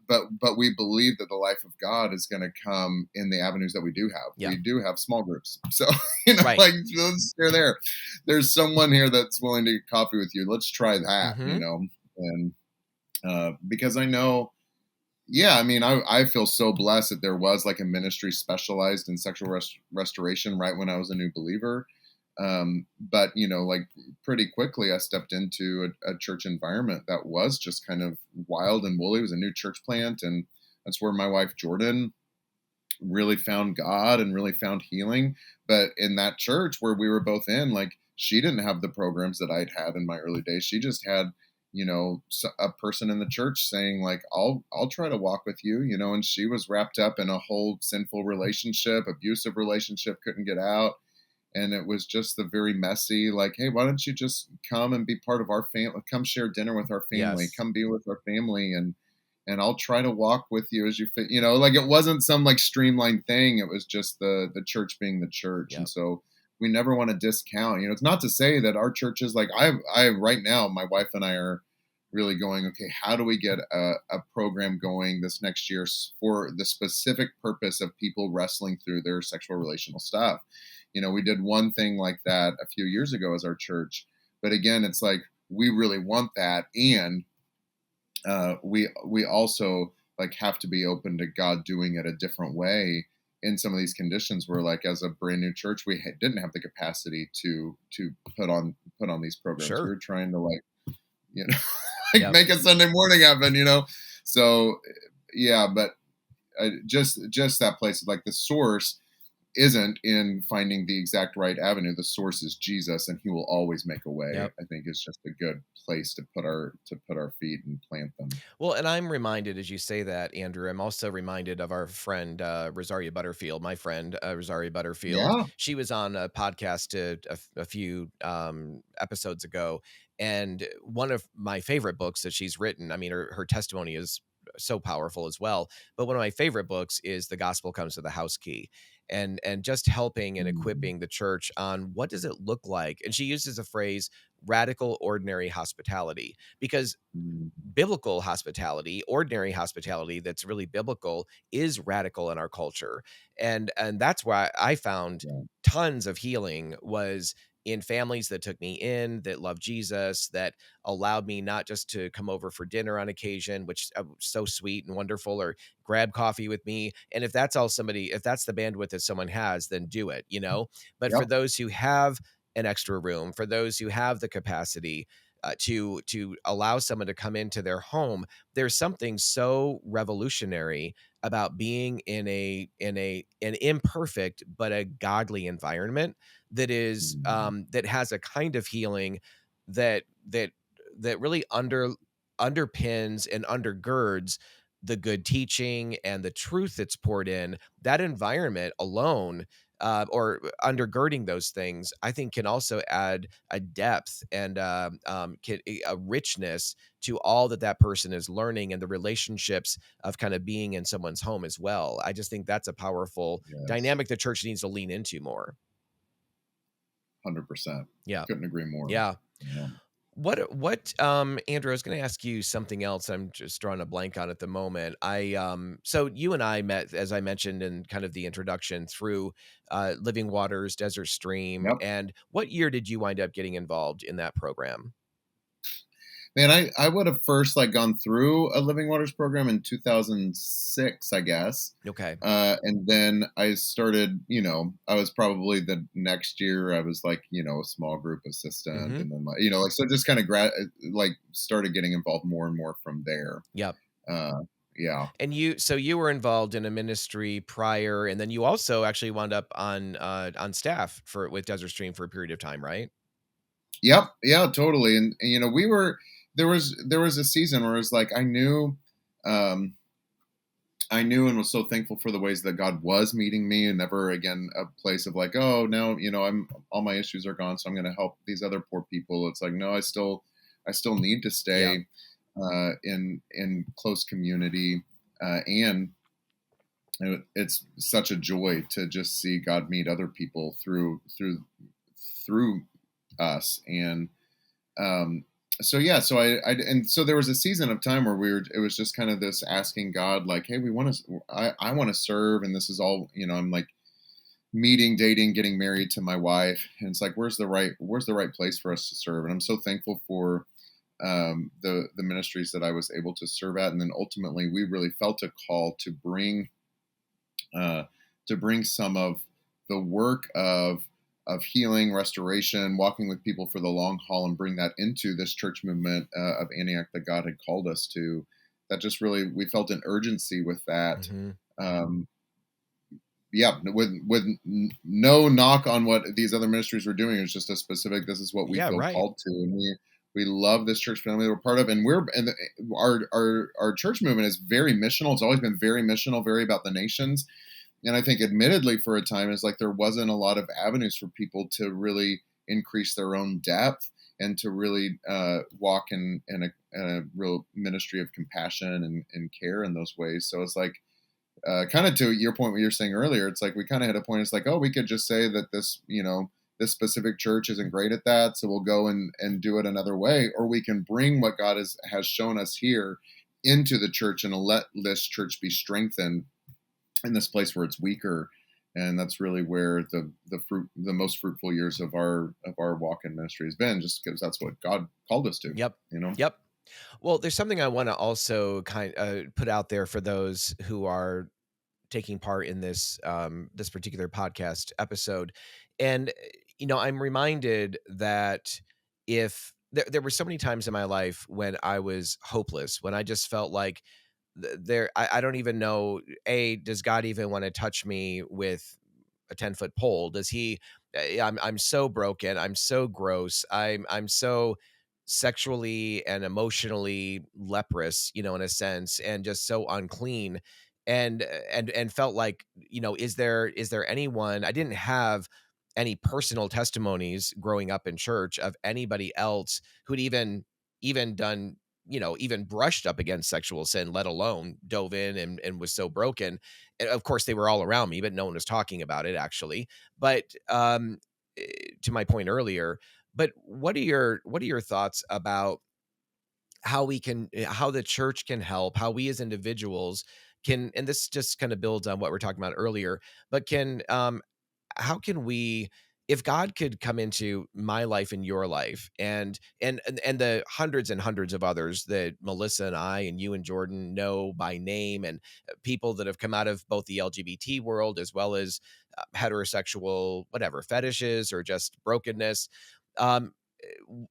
but we believe that the life of God is going to come in the avenues that we do have. Yeah. We do have small groups, so Right. like let's stay there. There's someone here that's willing to get coffee with you. Let's try that. Mhm. And because I know, yeah, I mean, I feel so blessed that there was like a ministry specialized in sexual restoration right when I was a new believer. But like pretty quickly, I stepped into a church environment that was just kind of wild and woolly. It was a new church plant, and that's where my wife Jordan really found God and really found healing. But in that church where we were both in, like she didn't have the programs that I'd had in my early days. She just had, a person in the church saying like, I'll try to walk with you, and she was wrapped up in a whole sinful relationship, abusive relationship, couldn't get out. And it was just the very messy, like, hey, why don't you just come and be part of our family? Come share dinner with our family. Yes. Come be with our family, and I'll try to walk with you as you fit. Like it wasn't some like streamlined thing. It was just the church being the church, and Yep. so we never want to discount. It's not to say that our churches, like I right now, my wife and I are really going, okay, how do we get a program going this next year for the specific purpose of people wrestling through their sexual relational stuff? We did one thing like that a few years ago as our church, but again, it's like we really want that, and we also like have to be open to God doing it a different way in some of these conditions where like as a brand new church we didn't have the capacity to put on these programs. We Sure. were trying to like you know like Yep. make a Sunday morning happen. So yeah, but just that place, like the source isn't in finding the exact right avenue. The source is Jesus, and He will always make a way. Yep. I think is just a good place to put our feet and plant them. Well, and I'm reminded as you say that, Andrew, I'm also reminded of our friend, Rosaria Butterfield, my friend, Rosaria Butterfield. Yeah. She was on a podcast a few episodes ago. And one of my favorite books that she's written, I mean, her testimony is so powerful as well. But one of my favorite books is The Gospel Comes to the House Key. And just helping and Mm. equipping the church on what does it look like. And she uses a phrase, radical ordinary hospitality, because Mhm. biblical hospitality, ordinary hospitality that's really biblical, is radical in our culture. And that's why I found Yeah. tons of healing was in families that took me in, that loved Jesus, that allowed me not just to come over for dinner on occasion, which so sweet and wonderful, or grab coffee with me. And if that's the bandwidth that someone has, then do it, you know? But for Yep. those who have an extra room, for those who have the capacity, to allow someone to come into their home, there's something so revolutionary about being in an imperfect but a godly environment that is Mhm. that has a kind of healing that that that really underpins and undergirds the good teaching and the truth that's poured in. That environment alone, or undergirding those things, I think can also add a depth and a richness to all that that person is learning, and the relationships of kind of being in someone's home as well. I just think that's a powerful Yes. dynamic the church needs to lean into more. 100%. Yeah. Couldn't agree more. Yeah. Yeah. Andrew, I was gonna ask you something else I'm just drawing a blank on at the moment. So you and I met, as I mentioned in kind of the introduction, through Living Waters, Desert Stream. Yep. And what year did you wind up getting involved in that program? Man, I would have first like gone through a Living Waters program in 2006, I guess. Okay. And then I started, I was probably the next year, I was like, a small group assistant. Mhm. And then, like, so just kind of like started getting involved more and more from there. Yep. Uh, yeah. And you were involved in a ministry prior, and then you also actually wound up on staff for with Desert Stream for a period of time, right? Yep. Yeah, totally. And there was a season where it's like um, I knew and was so thankful for the ways that God was meeting me, and never again a place of like, oh, now I'm all my issues are gone, so I'm going to help these other poor people. It's like, no, I still need to Yep. stay in close community, and it's such a joy to just see God meet other people through us. And um so yeah, so and so there was a season of time where it was just kind of this asking God, like, hey, I want to serve, and this is all, I'm like meeting, dating, getting married to my wife, and it's like, where's the right place for us to serve? And I'm so thankful for the ministries that I was able to serve at. And then ultimately we really felt a call uh to bring some of the work of healing, restoration, walking with people for the long haul, and bring that into this church movement of Antioch that God had called us to. That just really, we felt an urgency with that. Mhm. Um, yeah, with no knock on what these other ministries were doing. It's just a specific. This is what we Yeah, feel right. called to, and we love this church family we're part of, and our church movement is very missional. It's always been very missional, very about the nations. And I think, admittedly, for a time, it's like there wasn't a lot of avenues for people to really increase their own depth and to really walk in a real ministry of compassion and care in those ways. So it's like, kind of to your point, what you're saying earlier, it's like we kind of had a point. It's like, oh, we could just say that this specific church isn't great at that, so we'll go and do it another way, or we can bring what God has shown us here into the church and let this church be strengthened in this place where it's weaker. And that's really where the most fruitful years of our walk in ministry has been, just because that's what God called us to, Yep. you know. Yep. Well, there's something I wanna also put out there for those who are taking part in this particular podcast episode. And I'm reminded that if there were so many times in my life when I was hopeless, when I just felt like I don't even know, does God even want to touch me with a 10-foot pole? Does he I'm so broken, I'm so gross, I'm so sexually and emotionally leprous, in a sense, and just so unclean. And felt like, is there anyone? I didn't have any personal testimonies growing up in church of anybody else who'd even done, even brushed up against sexual sin, let alone dove in and was so broken. And of course, they were all around me, but no one was talking about it actually. But to my point earlier, But what are your thoughts about how we can how the church can help, how we as individuals can, and this just kind of builds on what we're talking about earlier, but can how can we, if God could come into my life and your life and the hundreds and hundreds of others that Melissa and I and you and Jordan know by name, and people that have come out of both the LGBT world as well as heterosexual whatever fetishes or just brokenness, um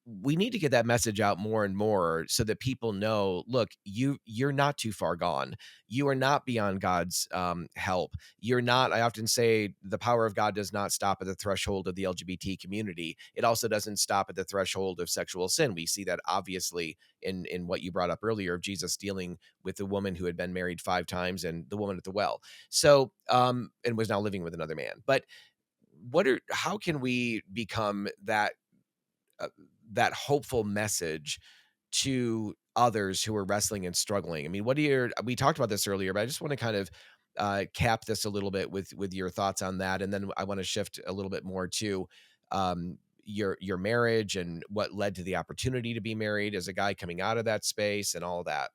we need to get that message out more and more so that people know, look, you're not too far gone. You are not beyond God's help. You're not, I often say the power of God does not stop at the threshold of the LGBT community. It also doesn't stop at the threshold of sexual sin. We see that obviously in what you brought up earlier of Jesus dealing with the woman who had been married 5 times and the woman at the well. So and was now living with another man. But how can we become uh, that hopeful message to others who are wrestling and struggling? I mean, what are your, we talked about this earlier, but I just want to kind of cap this a little bit with your thoughts on that, and then I want to shift a little bit more to your marriage and what led to the opportunity to be married as a guy coming out of that space and all that.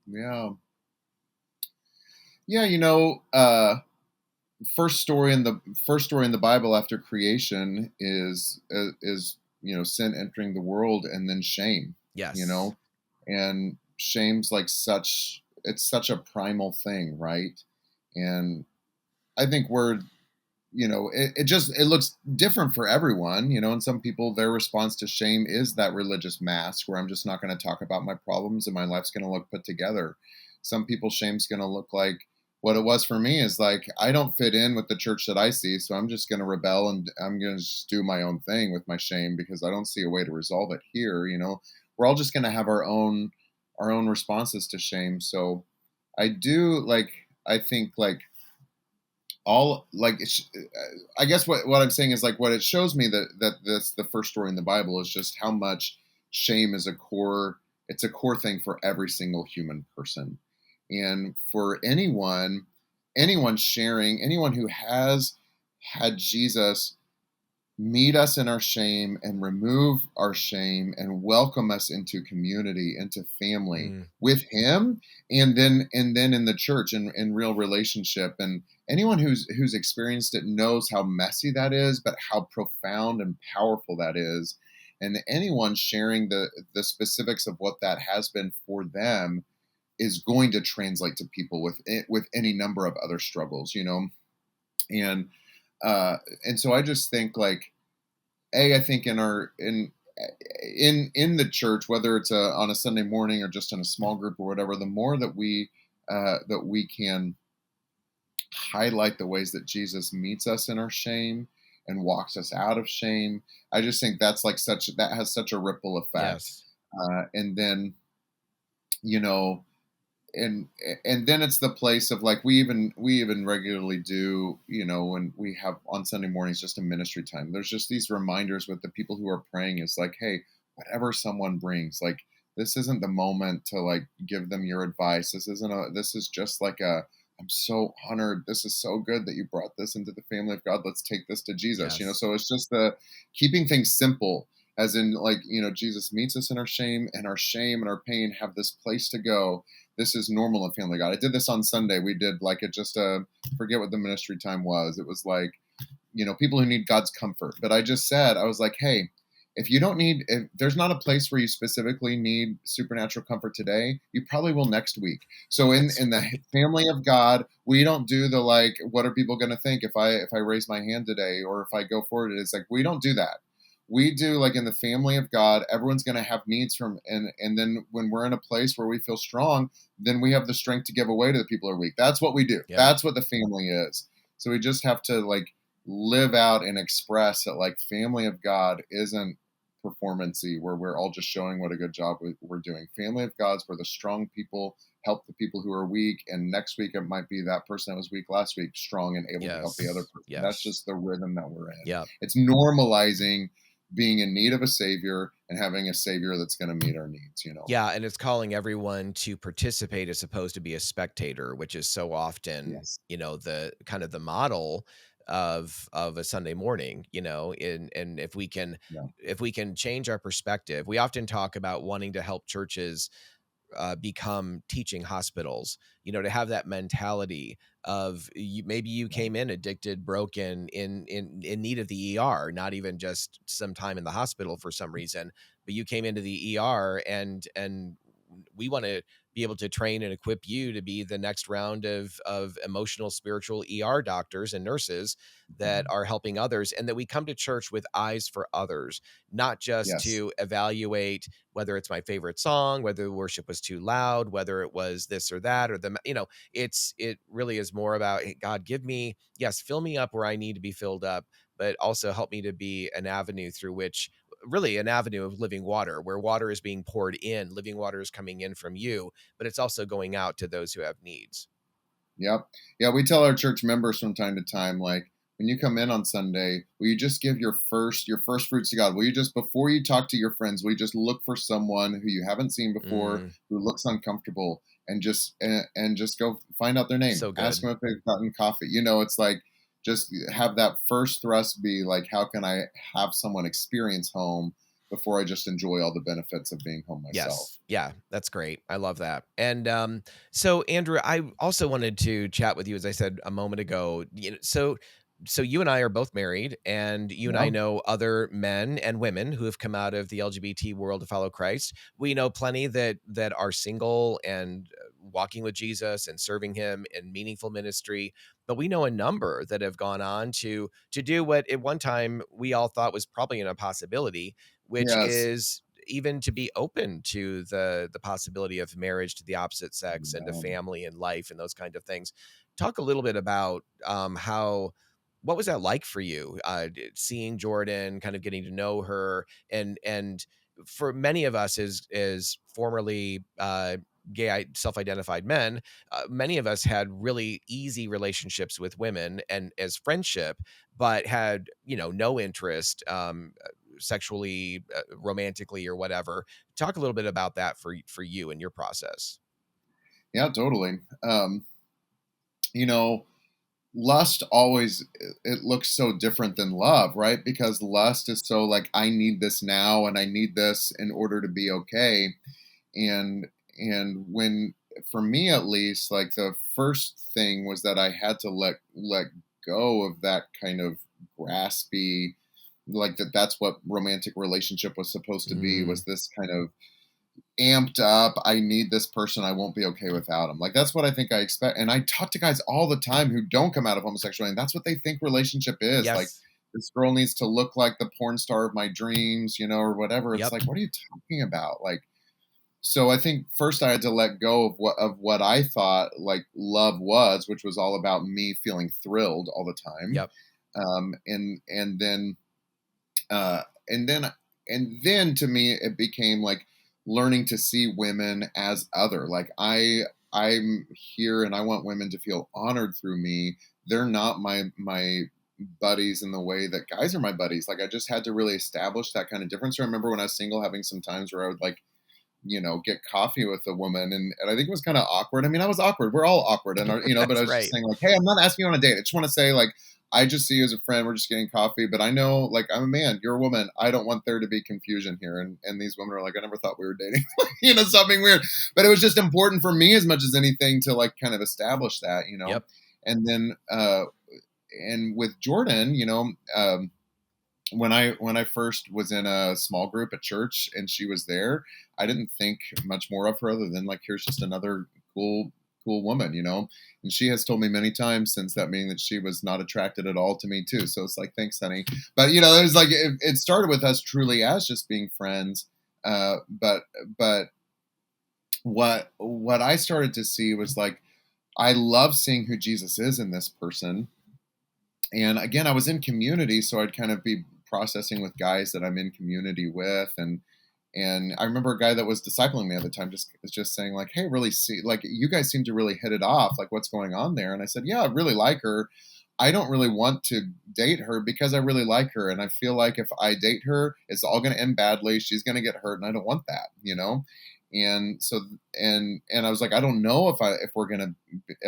Yeah. Yeah, first story in the Bible after creation is sin entering the world and then shame, you Yes. know, and shame's like such a primal thing, right? And I think it looks different for everyone, and some people, their response to shame is that religious mask where I'm just not going to talk about my problems and my life's going to look put together. Some people, shame's going to look like what it was for me is like, I don't fit in with the church that I see, so I'm just going to rebel and I'm going to just do my own thing with my shame because I don't see a way to resolve it here. We're all just going to have our own responses to shame. So I do like, I think like all like I guess what I'm saying is like what it shows me that that's the first story in the Bible is just how much shame is a core thing for every single human person. And for anyone sharing, anyone who has had Jesus meet us in our shame and remove our shame and welcome us into community, into family Mm, with him, and then in the church and in real relationship. And anyone who's experienced it knows how messy that is, but how profound and powerful that is. And anyone sharing the specifics of what that has been for them is going to translate to people with any number of other struggles. And uh and so I just think like, I think in the church, whether it's on a Sunday morning or just in a small group or whatever, the more that we can highlight the ways that Jesus meets us in our shame and walks us out of shame, I just think that has such a ripple effect. yes. And then you know and and then it's the place of like, we even regularly do, when we have on Sunday mornings just a ministry time, there's just these reminders with the people who are praying. Is like, hey, whatever someone brings, like, this isn't the moment to like give them your advice. This is just like a, I'm so honored, this is so good that you brought this into the family of God, let's take this to Jesus. Yes. So it's just the keeping things simple, as in like, Jesus meets us in our shame and our pain have this place to go. This is normal in family God. I did this on Sunday. We did like it just forget what the ministry time was. It was like, people who need God's comfort. But I just said, I was like, hey, if there's not a place where you specifically need supernatural comfort today, you probably will next week. So in That's in the right. family of God, we don't do the like, what are people going to think if I raise my hand today or if I go forward? It's like, we don't do that. We do like in the family of God, everyone's going to have needs from, and then when we're in a place where we feel strong, then we have the strength to give away to the people who are weak. That's what we do. Yep. That's what the family is. So we just have to like live out and express that like, family of God isn't performancy where we're all just showing what a good job we're doing. Family of God's where the strong people help the people who are weak, and next week it might be that person that was weak last week strong and able to help the other Yes. person. That's Yes. just the rhythm that we're in. Yep. It's normalizing being in need of a savior and having a savior that's going to meet our needs. Yeah, and it's calling everyone to participate as opposed to be a spectator, which is so often, Yes. the kind of the model. of a Sunday morning, and Yeah. if we can change our perspective. We often talk about wanting to help churches become teaching hospitals, to have that mentality of maybe you Yeah. came in addicted, broken, in need of the ER, not even just some time in the hospital for some reason, but you came into the ER, and we want to be able to train and equip you to be the next round of emotional, spiritual doctors and nurses that Mhm. are helping others, and that we come to church with eyes for others, not just Yes. to evaluate whether it's my favorite song, whether the worship was too loud, whether it was this or that, or it really is more about, "Hey, God, give me, yes, fill me up where I need to be filled up, but also help me to be an avenue through which, really an avenue of living water, where water is being poured in, living water is coming in from you, but it's also going out to those who have needs." Yep. Yeah, we tell our church members from time to time, like, when you come in on Sunday, will you just give your first fruits to God? Will you just, before you talk to your friends, will you just look for someone who you haven't seen before, Mm, who looks uncomfortable, and just go find out their name. so Ask good. them if they've gotten coffee. It's like, just have that first thrust be like, how can I have someone experience home before I just enjoy all the benefits of being home myself? Yes. Yeah, that's great. I love that. And so Andrew, I also wanted to chat with you, as I said a moment ago. So you and I are both married, and you and I Yeah. know other men and women who have come out of the LGBT world to follow Christ. We know plenty that are single and walking with Jesus and serving him in meaningful ministry, but we know a number that have gone on to do what at one time we all thought was probably an impossibility, which Yes. is even to be open to the possibility of marriage to the opposite sex and to Yeah. family and life and those kind of things. Talk a little bit about how what was that like for you, seeing Jordan, kind of getting to know her, and for many of us as formerly gay self-identified men, many of us had really easy relationships with women and as friendship, but had no interest sexually, romantically, or whatever. Talk a little bit about that for you and your process. Yeah, totally. You know, lust always, it looks so different than love, right? Because lust is so like, I need this now and I need this in order to be okay. And when, for me at least, like, the first thing was that I had to let go of that kind of graspy, like, that's what romantic relationship was supposed to be, Mm, was this kind of amped up, I need this person, I won't be okay without him. Like, that's what I think I expect. And I talk to guys all the time who don't come out of homosexuality, and that's what they think relationship is. Like, yes. this girl needs to look like the porn star of my dreams, or whatever. It's Yep. like, what are you talking about? Like, so I think first I had to let go of what I thought like love was, which was all about me feeling thrilled all the time. Yep. And then uh, and then to me it became like learning to see women as other. Like, I'm here and I want women to feel honored through me. They're not my buddies in the way that guys are my buddies. Like, I just had to really establish that kind of difference. I remember when I was single having some times where I would, like, get coffee with a woman. And I think it was kind of awkward. I mean, I was awkward. We're all awkward. But I That's was just right. saying, like, hey, I'm not asking you on a date. I just want to say, like, I just see you as a friend. We're just getting coffee. But I know, like, I'm a man. You're a woman. I don't want there to be confusion here. And these women are like, I never thought we were dating. Something weird. But it was just important for me as much as anything to, like, kind of establish that. Yep. And then, and with Jordan, when I first was in a small group at church and she was there, I didn't think much more of her other than, like, here's just another cool woman. And she has told me many times since that meeting that she was not attracted at all to me too. So it's like, thanks, honey. But it was like it started with us truly as just being friends. But what I started to see was like, I love seeing who Jesus is in this person. And again, I was in community, so I'd kind of be processing with guys that I'm in community with. And I remember a guy that was discipling me at the time just was just saying, like, hey, really, see, like, you guys seem to really hit it off, like, what's going on there? And I said, yeah, I really like her. I don't really want to date her because I really like her, and I feel like if I date her, it's all going to end badly, she's going to get hurt, and I don't want that. And so, and I was like, I don't know if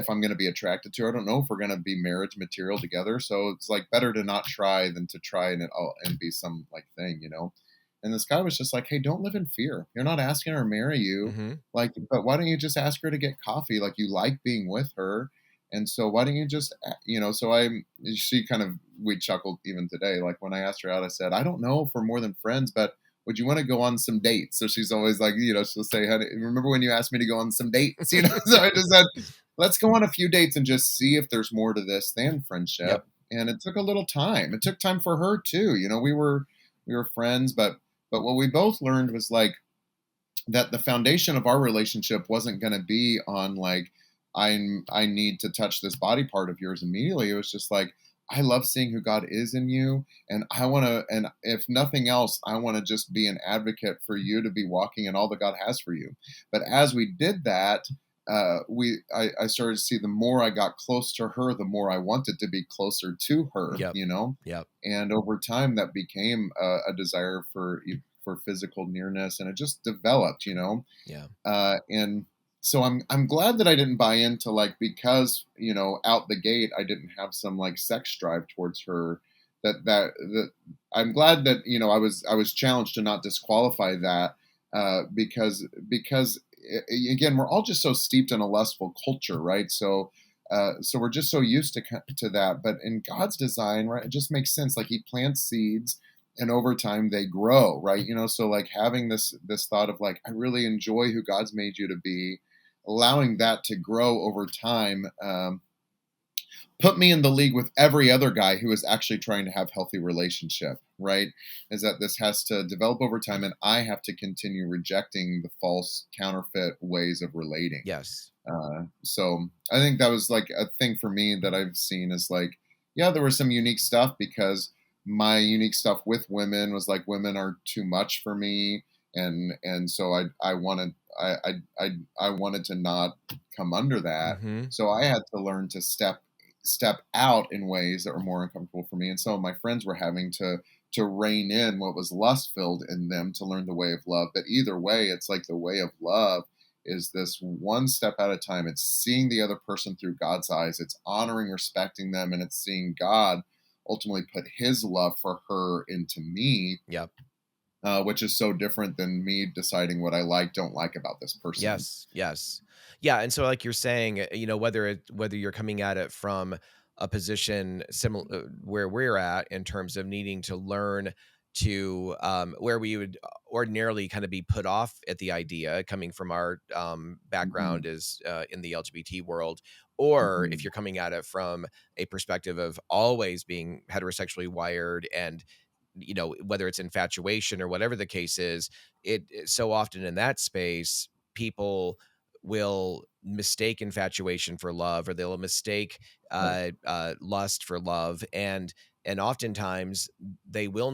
I'm gonna be attracted to her. I don't know if we're gonna be marriage material together. So it's like better to not try than to try and it all and be some like thing, you know. And this guy was just like, hey, don't live in fear. You're not asking her to marry you. Mhm. Like, but why don't you just ask her to get coffee? Like you like being with her. And so why don't you just, so she kind of, we chuckled even today. Like when I asked her out, I said, I don't know if we're more than friends, but would you want to go on some dates? So she's always like, she'll say, honey, remember when you asked me to go on some dates? So I just said, let's go on a few dates and just see if there's more to this than friendship. Yep. And it took a little time. It took time for her too. We were friends, but what we both learned was like that the foundation of our relationship wasn't going to be on like I need to touch this body part of yours immediately. It was just like I love seeing who God is in you, and I want to, and if nothing else, I want to just be an advocate for you to be walking in all that God has for you. But as we did that, I started to see the more I got close to her, the more I wanted to be closer to her, Yep. Yep. and over time that became a desire for physical nearness, and it just developed. Yeah. And so I'm glad that I didn't buy into like because out the gate I didn't have some like sex drive towards her. That I'm glad that I was challenged to not disqualify that because again we're all just so steeped in a lustful culture, right? So we're just so used to that. But in God's design, right, it just makes sense. Like He plants seeds, and over time they grow, right? So like having this thought of like I really enjoy who God's made you to be, allowing that to grow over time, put me in the league with every other guy who is actually trying to have healthy relationship, right? Is that this has to develop over time, and I have to continue rejecting the false counterfeit ways of relating. Yes. So I think that was like a thing for me that I've seen is like, yeah, there was some unique stuff because my unique stuff with women was like women are too much for me, and so I wanted to not come under that. Mhm. So I had to learn to step out in ways that were more uncomfortable for me, and some of my friends were having to rein in what was lust filled in them to learn the way of love. But either way, it's like the way of love is this one step at a time. It's seeing the other person through God's eyes. It's honoring, respecting them, and it's seeing God ultimately put His love for her into me, Yep. which is so different than me deciding what I like, don't like about this person. Yes, yes. Yeah, and so like you're saying, whether you're coming at it from a position similar where we're at in terms of needing to learn to where we would ordinarily kind of be put off at the idea coming from our Hmm. background is in the LGBT world, or if Hmm. you're coming at it from a perspective of always being heterosexually wired and whether it's infatuation or whatever the case is, so often in that space people will mistake infatuation for love, or they'll mistake Right. lust for love, and oftentimes men will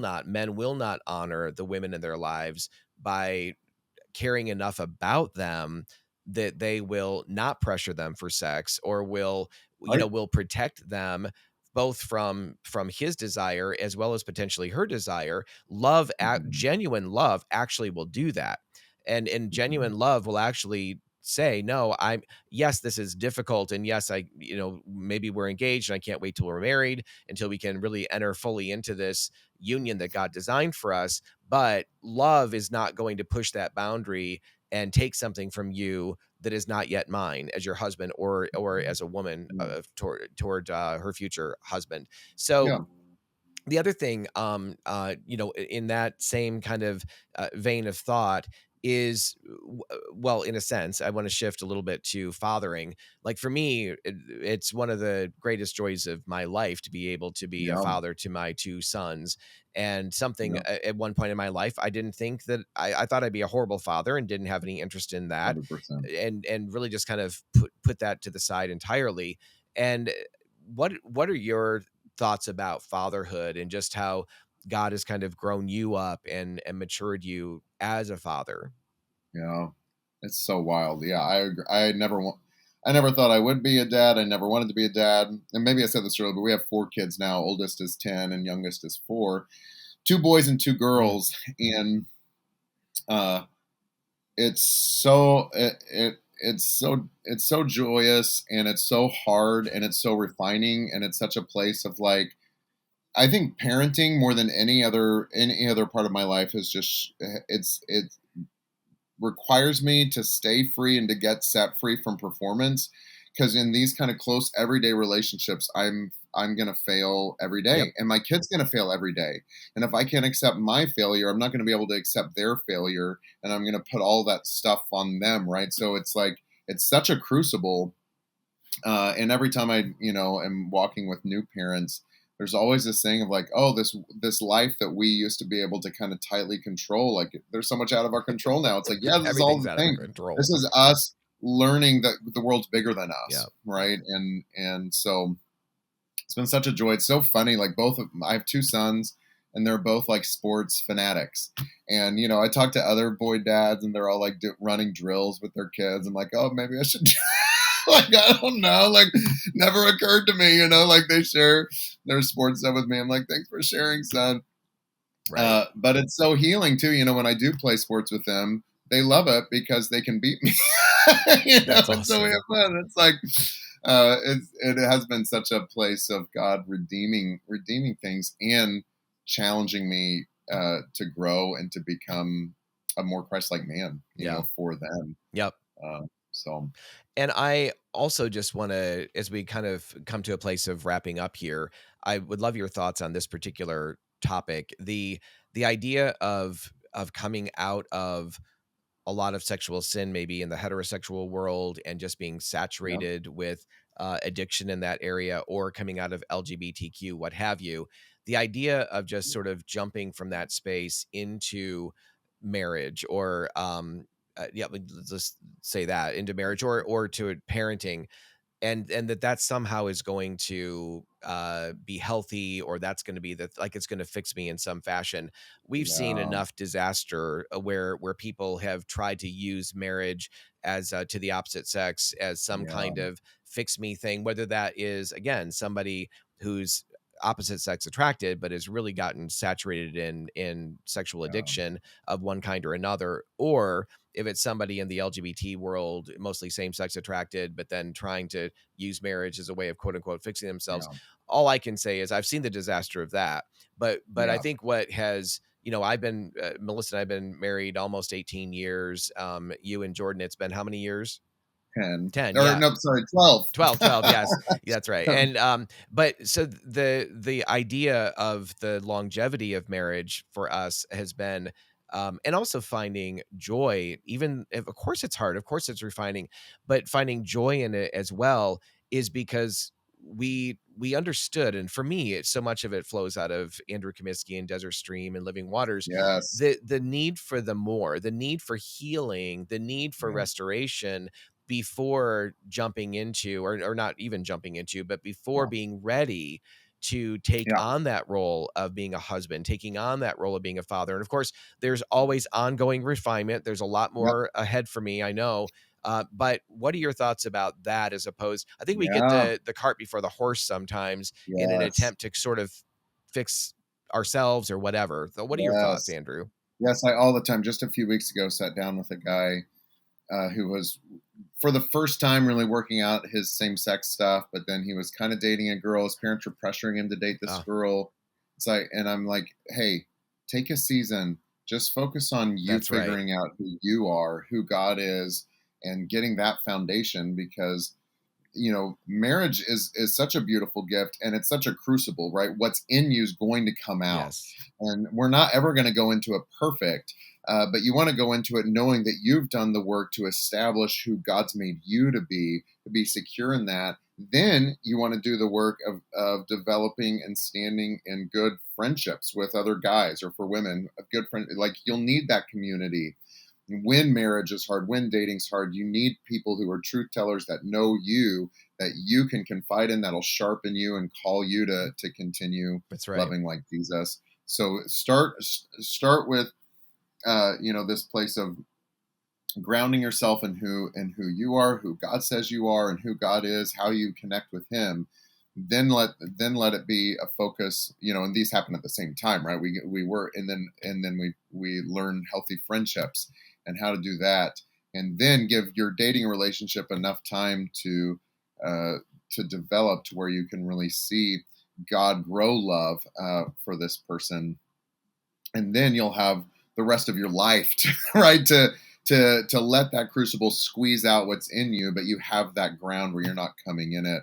not honor the women in their lives by caring enough about them that they will not pressure them for sex, or Right. will protect them both from his desire as well as potentially her desire. Hmm. Genuine love actually will do that, and Hmm. genuine love will actually say, no, I'm yes, this is difficult, and yes, I maybe we're engaged and I can't wait till we're married until we can really enter fully into this union that God designed for us. But love is not going to push that boundary and take something from you that is not yet mine as your husband, or as a woman Yeah. toward her future husband. So Yeah. the other thing, in that same kind of vein of thought is, well, in a sense, I want to shift a little bit to fathering. Like for me, it's one of the greatest joys of my life to be able to be a Yeah. father to my two sons. And something Yeah. at one point in my life, I didn't think that I thought I'd be a horrible father and didn't have any interest in that, 100%. and really just kind of put that to the side entirely. And what are your thoughts about fatherhood and just how God has kind of grown you up and matured you as a father? Yeah, it's so wild. Yeah, I agree. I never thought I would be a dad. I never wanted to be a dad. And maybe I said this earlier, but we have four kids now. Oldest is 10 and youngest is 4. Two boys and two Mm, girls. And uh it's so it's so joyous, and it's so hard, and it's so refining, and it's such a place of like, I think parenting more than any other part of my life is just it requires me to stay free and to get set free from performance, because in these kind of close everyday relationships, I'm going to fail every Yep. day, and my kid's going to fail every day, and if I can't accept my failure, I'm not going to be able to accept their failure, and I'm going to put all that stuff on them, right? So it's like it's such a crucible, and every time I, am walking with new parents, there's always this thing of like, oh, this life that we used to be able to kind of tightly control, like there's so much out of our control now. It's like, yeah, this is all Everything's the out of our thing. control. This is us learning that the world's bigger than Yeah. us, right? And so it's been such a joy. It's so funny. Like I have two sons, and they're both like sports fanatics. And I talk to other boy dads, and they're all like running drills with their kids. I'm like, oh, maybe I should. Like, I don't know. Like, never occurred to me. Like they share their sports stuff with me. I'm like, thanks for sharing, son. Right. But it's so healing too. When I do play sports with them, they love it because they can beat me. That's And so we awesome. have fun. It's like it has been such a place of God redeeming things and challenging me to grow and to become a more Christ-like man. Yeah. For them. Yep. Uh, so And I also just want to, as we kind of come to a place of wrapping up here, I would love your thoughts on this particular topic. The idea of coming out of a lot of sexual sin, maybe in the heterosexual world, and just being yeah, saturated with addiction in that area, or coming out of LGBTQ, what have you. The idea of just sort of jumping from that space into marriage, or yeah, let's just say that, into marriage, or to parenting, and that somehow is going to be healthy, or that's going to be the, like, it's going to fix me in some fashion. We've seen yeah, enough disaster where people have tried to use marriage as to the opposite sex as some yeah, kind of fix me thing, whether that is, again, somebody who's opposite sex attracted but has really gotten saturated in sexual yeah, addiction of one kind or another, or if it's somebody in the LGBT world, mostly same sex attracted, but then trying to use marriage as a way of quote unquote fixing themselves. yeah, All I can say is I've seen the disaster of that. But I yeah. think what has, I've been Melissa and I've been married almost 18 years. You and Jordan, it's been how many years? 10 10, or yeah. no, sorry, 12. 12, yes. Yeah, that's right. And, but so the idea of the longevity of marriage for us has been, and also finding joy, even if, of course, it's hard, of course, it's refining, but finding joy in it as well is because we understood, and for me, it's so much of it flows out of Andrew Comiskey and Desert Stream and Living Waters, Yes. the need for the more, the need for healing, the need for Yeah, restoration, before jumping into, or not even jumping into, but before yeah, being ready to take yeah, on that role of being a husband, taking on that role of being a father. And of course, there's always ongoing refinement. There's a lot yep, more ahead for me, I know. But what are your thoughts about that? As opposed, I think we get yeah, the cart before the horse sometimes in an yes, attempt to sort of fix ourselves or whatever. So what are your thoughts, yes, Andrew? yes. I all the time. Just a few weeks ago, sat down with a guy who was for the first time really working out his same sex stuff, but then he was kind of dating a girl. His parents were pressuring him to date this Ah, girl. It's like, and I'm like, hey, take a season, just focus on you that's right. figuring out who you are, who God is, and getting that foundation, because marriage is such a beautiful gift, and it's such a crucible, right? What's in you is going to come out, Yes. and we're not ever going to go into it perfect, but you want to go into it knowing that you've done the work to establish who God's made you to be secure in that. Then you want to do the work of developing and standing in good friendships with other guys, or for women, a good friend. Like, you'll need that community when marriage is hard, when dating's hard. You need people who are truth tellers, that know you, that you can confide in, that'll sharpen you and call you to continue That's right. loving like Jesus. So start with this place of grounding yourself in who you are, who God says you are, and who God is, how you connect with Him. Then let it be a focus. And these happen at the same time, right? We were, and then we learn healthy friendships, and how to do that, and then give your dating relationship enough time uh, to develop to where you can really see God grow love for this person, and then you'll have the rest of your life to, right, to let that crucible squeeze out what's in you, but you have that ground where you're not coming in it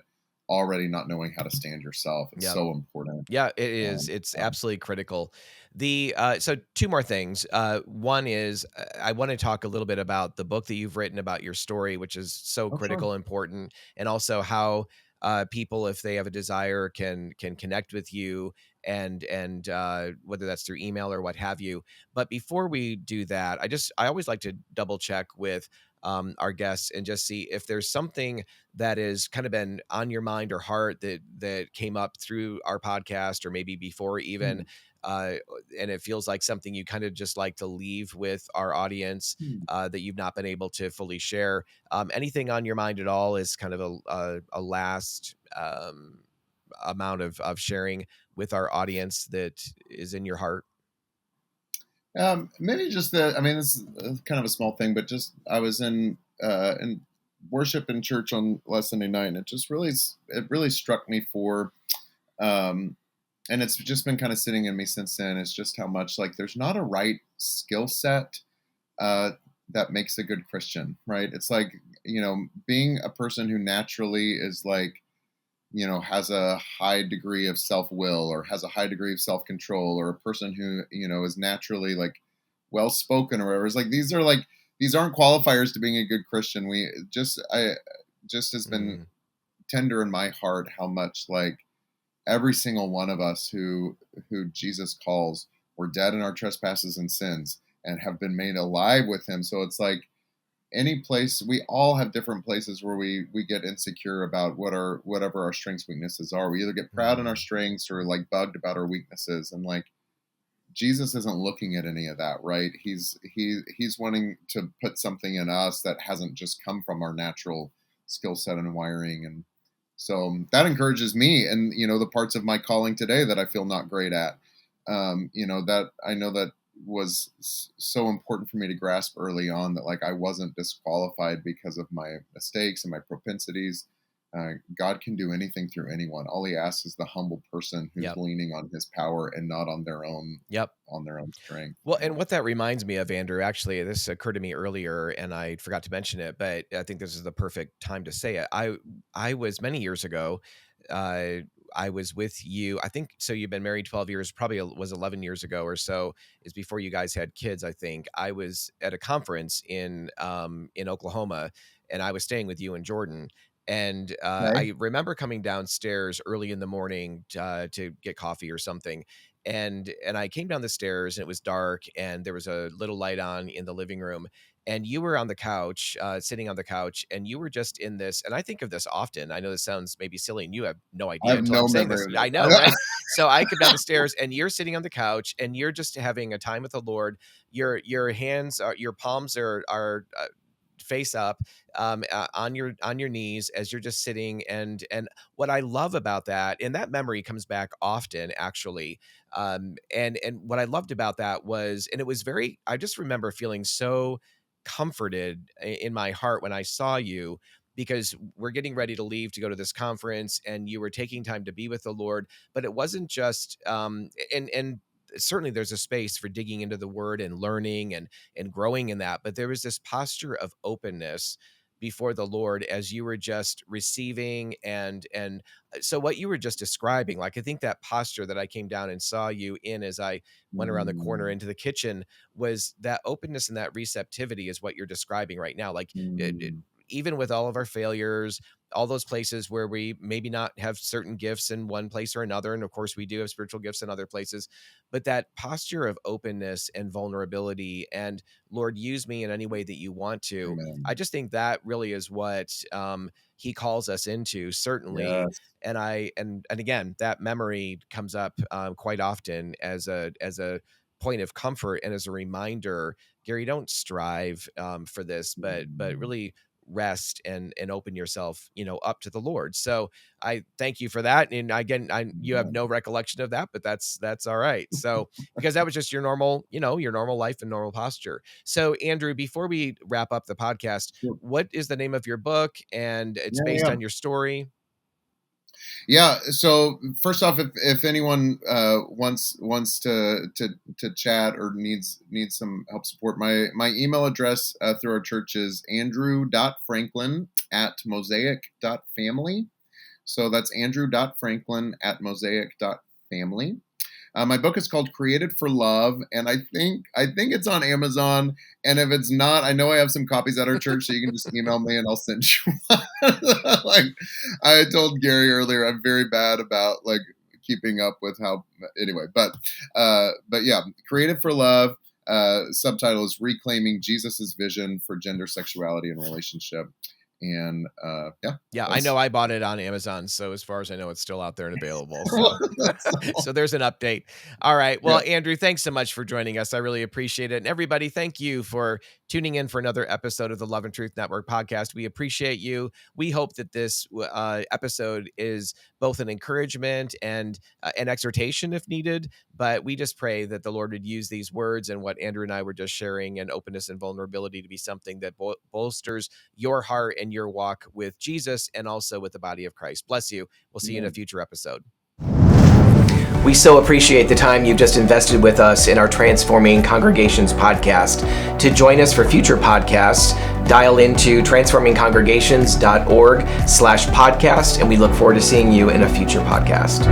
already not knowing how to stand yourself. It's Yep. so important. Yeah, it is. um, It's um, absolutely critical. So 2 more things. One is, I wanna talk a little bit about the book that you've written about your story, which is so oh, sure. critical, important, and also how, people, if they have a desire, can connect with you and whether that's through email or what have you. But before we do that, I always like to double check with, our guests and just see if there's something that has kind of been on your mind or heart that came up through our podcast or maybe before even, Hmm, uh, and it feels like something you kind of just like to leave with our audience, hmm. that you've not been able to fully share. Anything on your mind at all is kind of a last, amount of sharing with our audience that is in your heart. Maybe just that. I mean, this is kind of a small thing, but just I was in worship in church on last Sunday night, and it really struck me for, um, and it's just been kind of sitting in me since then. It's just how much like there's not a right skill set uh, that makes a good Christian, right? It's like, being a person who naturally is like, has a high degree of self will or has a high degree of self control, or a person who, is naturally like well spoken or whatever. It's like these aren't qualifiers to being a good Christian. I just has been Mm, tender in my heart how much like every single one of us who Jesus calls were dead in our trespasses and sins and have been made alive with him. So it's like any place we all have different places where we get insecure about whatever our strengths weaknesses are. We either get proud in our mm, strengths or like bugged about our weaknesses, and like Jesus isn't looking at any of that, right? He's wanting to put something in us that hasn't just come from our natural skill set and wiring. And so that encourages me, and the parts of my calling today that I feel not great at, that I know that was so important for me to grasp early on, that like I wasn't disqualified because of my mistakes and my propensities. God can do anything through anyone. All he asks is the humble person who's yep. leaning on his power and not Yep. on their own strength. Well, and what that reminds me of, Andrew, actually, this occurred to me earlier and I forgot to mention it, but I think this is the perfect time to say it. I was many years ago, uh, I was with you. I think so. You've been married 12 years, probably was 11 years ago or so, is before you guys had kids. I think I was at a conference in Oklahoma, and I was staying with you and Jordan. And Okay. I remember coming downstairs early in the morning to get coffee or something, and I came down the stairs and it was dark and there was a little light on in the living room, and you were on the couch, sitting on the couch, and you were just in this, and I think of this often. I know this sounds maybe silly and you have no I idea have until I'm no saying memory this. of I it. know, right? So I come down the stairs and you're sitting on the couch and you're just having a time with the Lord. Your hands are, your palms are face up, on your knees as you're just sitting. And what I love about that, and that memory comes back often actually, and what I loved about that was, and it was very, I just remember feeling so comforted in my heart when I saw you, because we're getting ready to leave to go to this conference and you were taking time to be with the Lord. But it wasn't just, and certainly there's a space for digging into the word and learning and growing in that, but there was this posture of openness before the Lord as you were just receiving. And so what you were just describing, like, I think that posture that I came down and saw you in as I went around the corner Mm, into the kitchen, was that openness and that receptivity is what you're describing right now. Like, mm, even with all of our failures, all those places where we maybe not have certain gifts in one place or another, and of course we do have spiritual gifts in other places, but that posture of openness and vulnerability, and Lord, use me in any way that you want to. I amen. just think that really is what, he calls us into, certainly. Yes. And again, that memory comes up, quite often as a point of comfort and as a reminder. Gary, don't strive, for this, but Mm, really rest and open yourself, up to the Lord. So I thank you for that. And again, you have no recollection of that, but that's all right. So because that was just your normal, your normal life and normal posture. So Andrew, before we wrap up the podcast, Sure. what is the name of your book? And it's Yeah, based yeah. on your story. Yeah. So first off, if anyone wants to chat or needs some help support, my email address through our church is andrew.franklin@mosaic.family. So that's andrew.franklin@mosaic.family. My book is called Created for Love, and I think it's on Amazon. And if it's not, I know I have some copies at our church, so you can just email me and I'll send you one. Like I told Gary earlier, I'm very bad about like keeping up with how. Anyway, but yeah, Created for Love. Subtitle is Reclaiming Jesus's Vision for Gender, Sexuality, and Relationship. And yeah, Yeah, I that's know I bought it on Amazon, so as far as I know, it's still out there and available. So, that's so there's an update. All right. yeah. Well, Andrew, thanks so much for joining us. I really appreciate it. And everybody, thank you for tuning in for another episode of the Love and Truth Network podcast. We appreciate you. We hope that this episode is both an encouragement and an exhortation if needed. But we just pray that the Lord would use these words and what Andrew and I were just sharing and openness and vulnerability to be something that bolsters your heart and your walk with Jesus and also with the body of Christ. Bless you. We'll see you in a future episode. We so appreciate the time you've just invested with us in our Transforming Congregations podcast. To join us for future podcasts, dial into transformingcongregations.org/podcast, and we look forward to seeing you in a future podcast.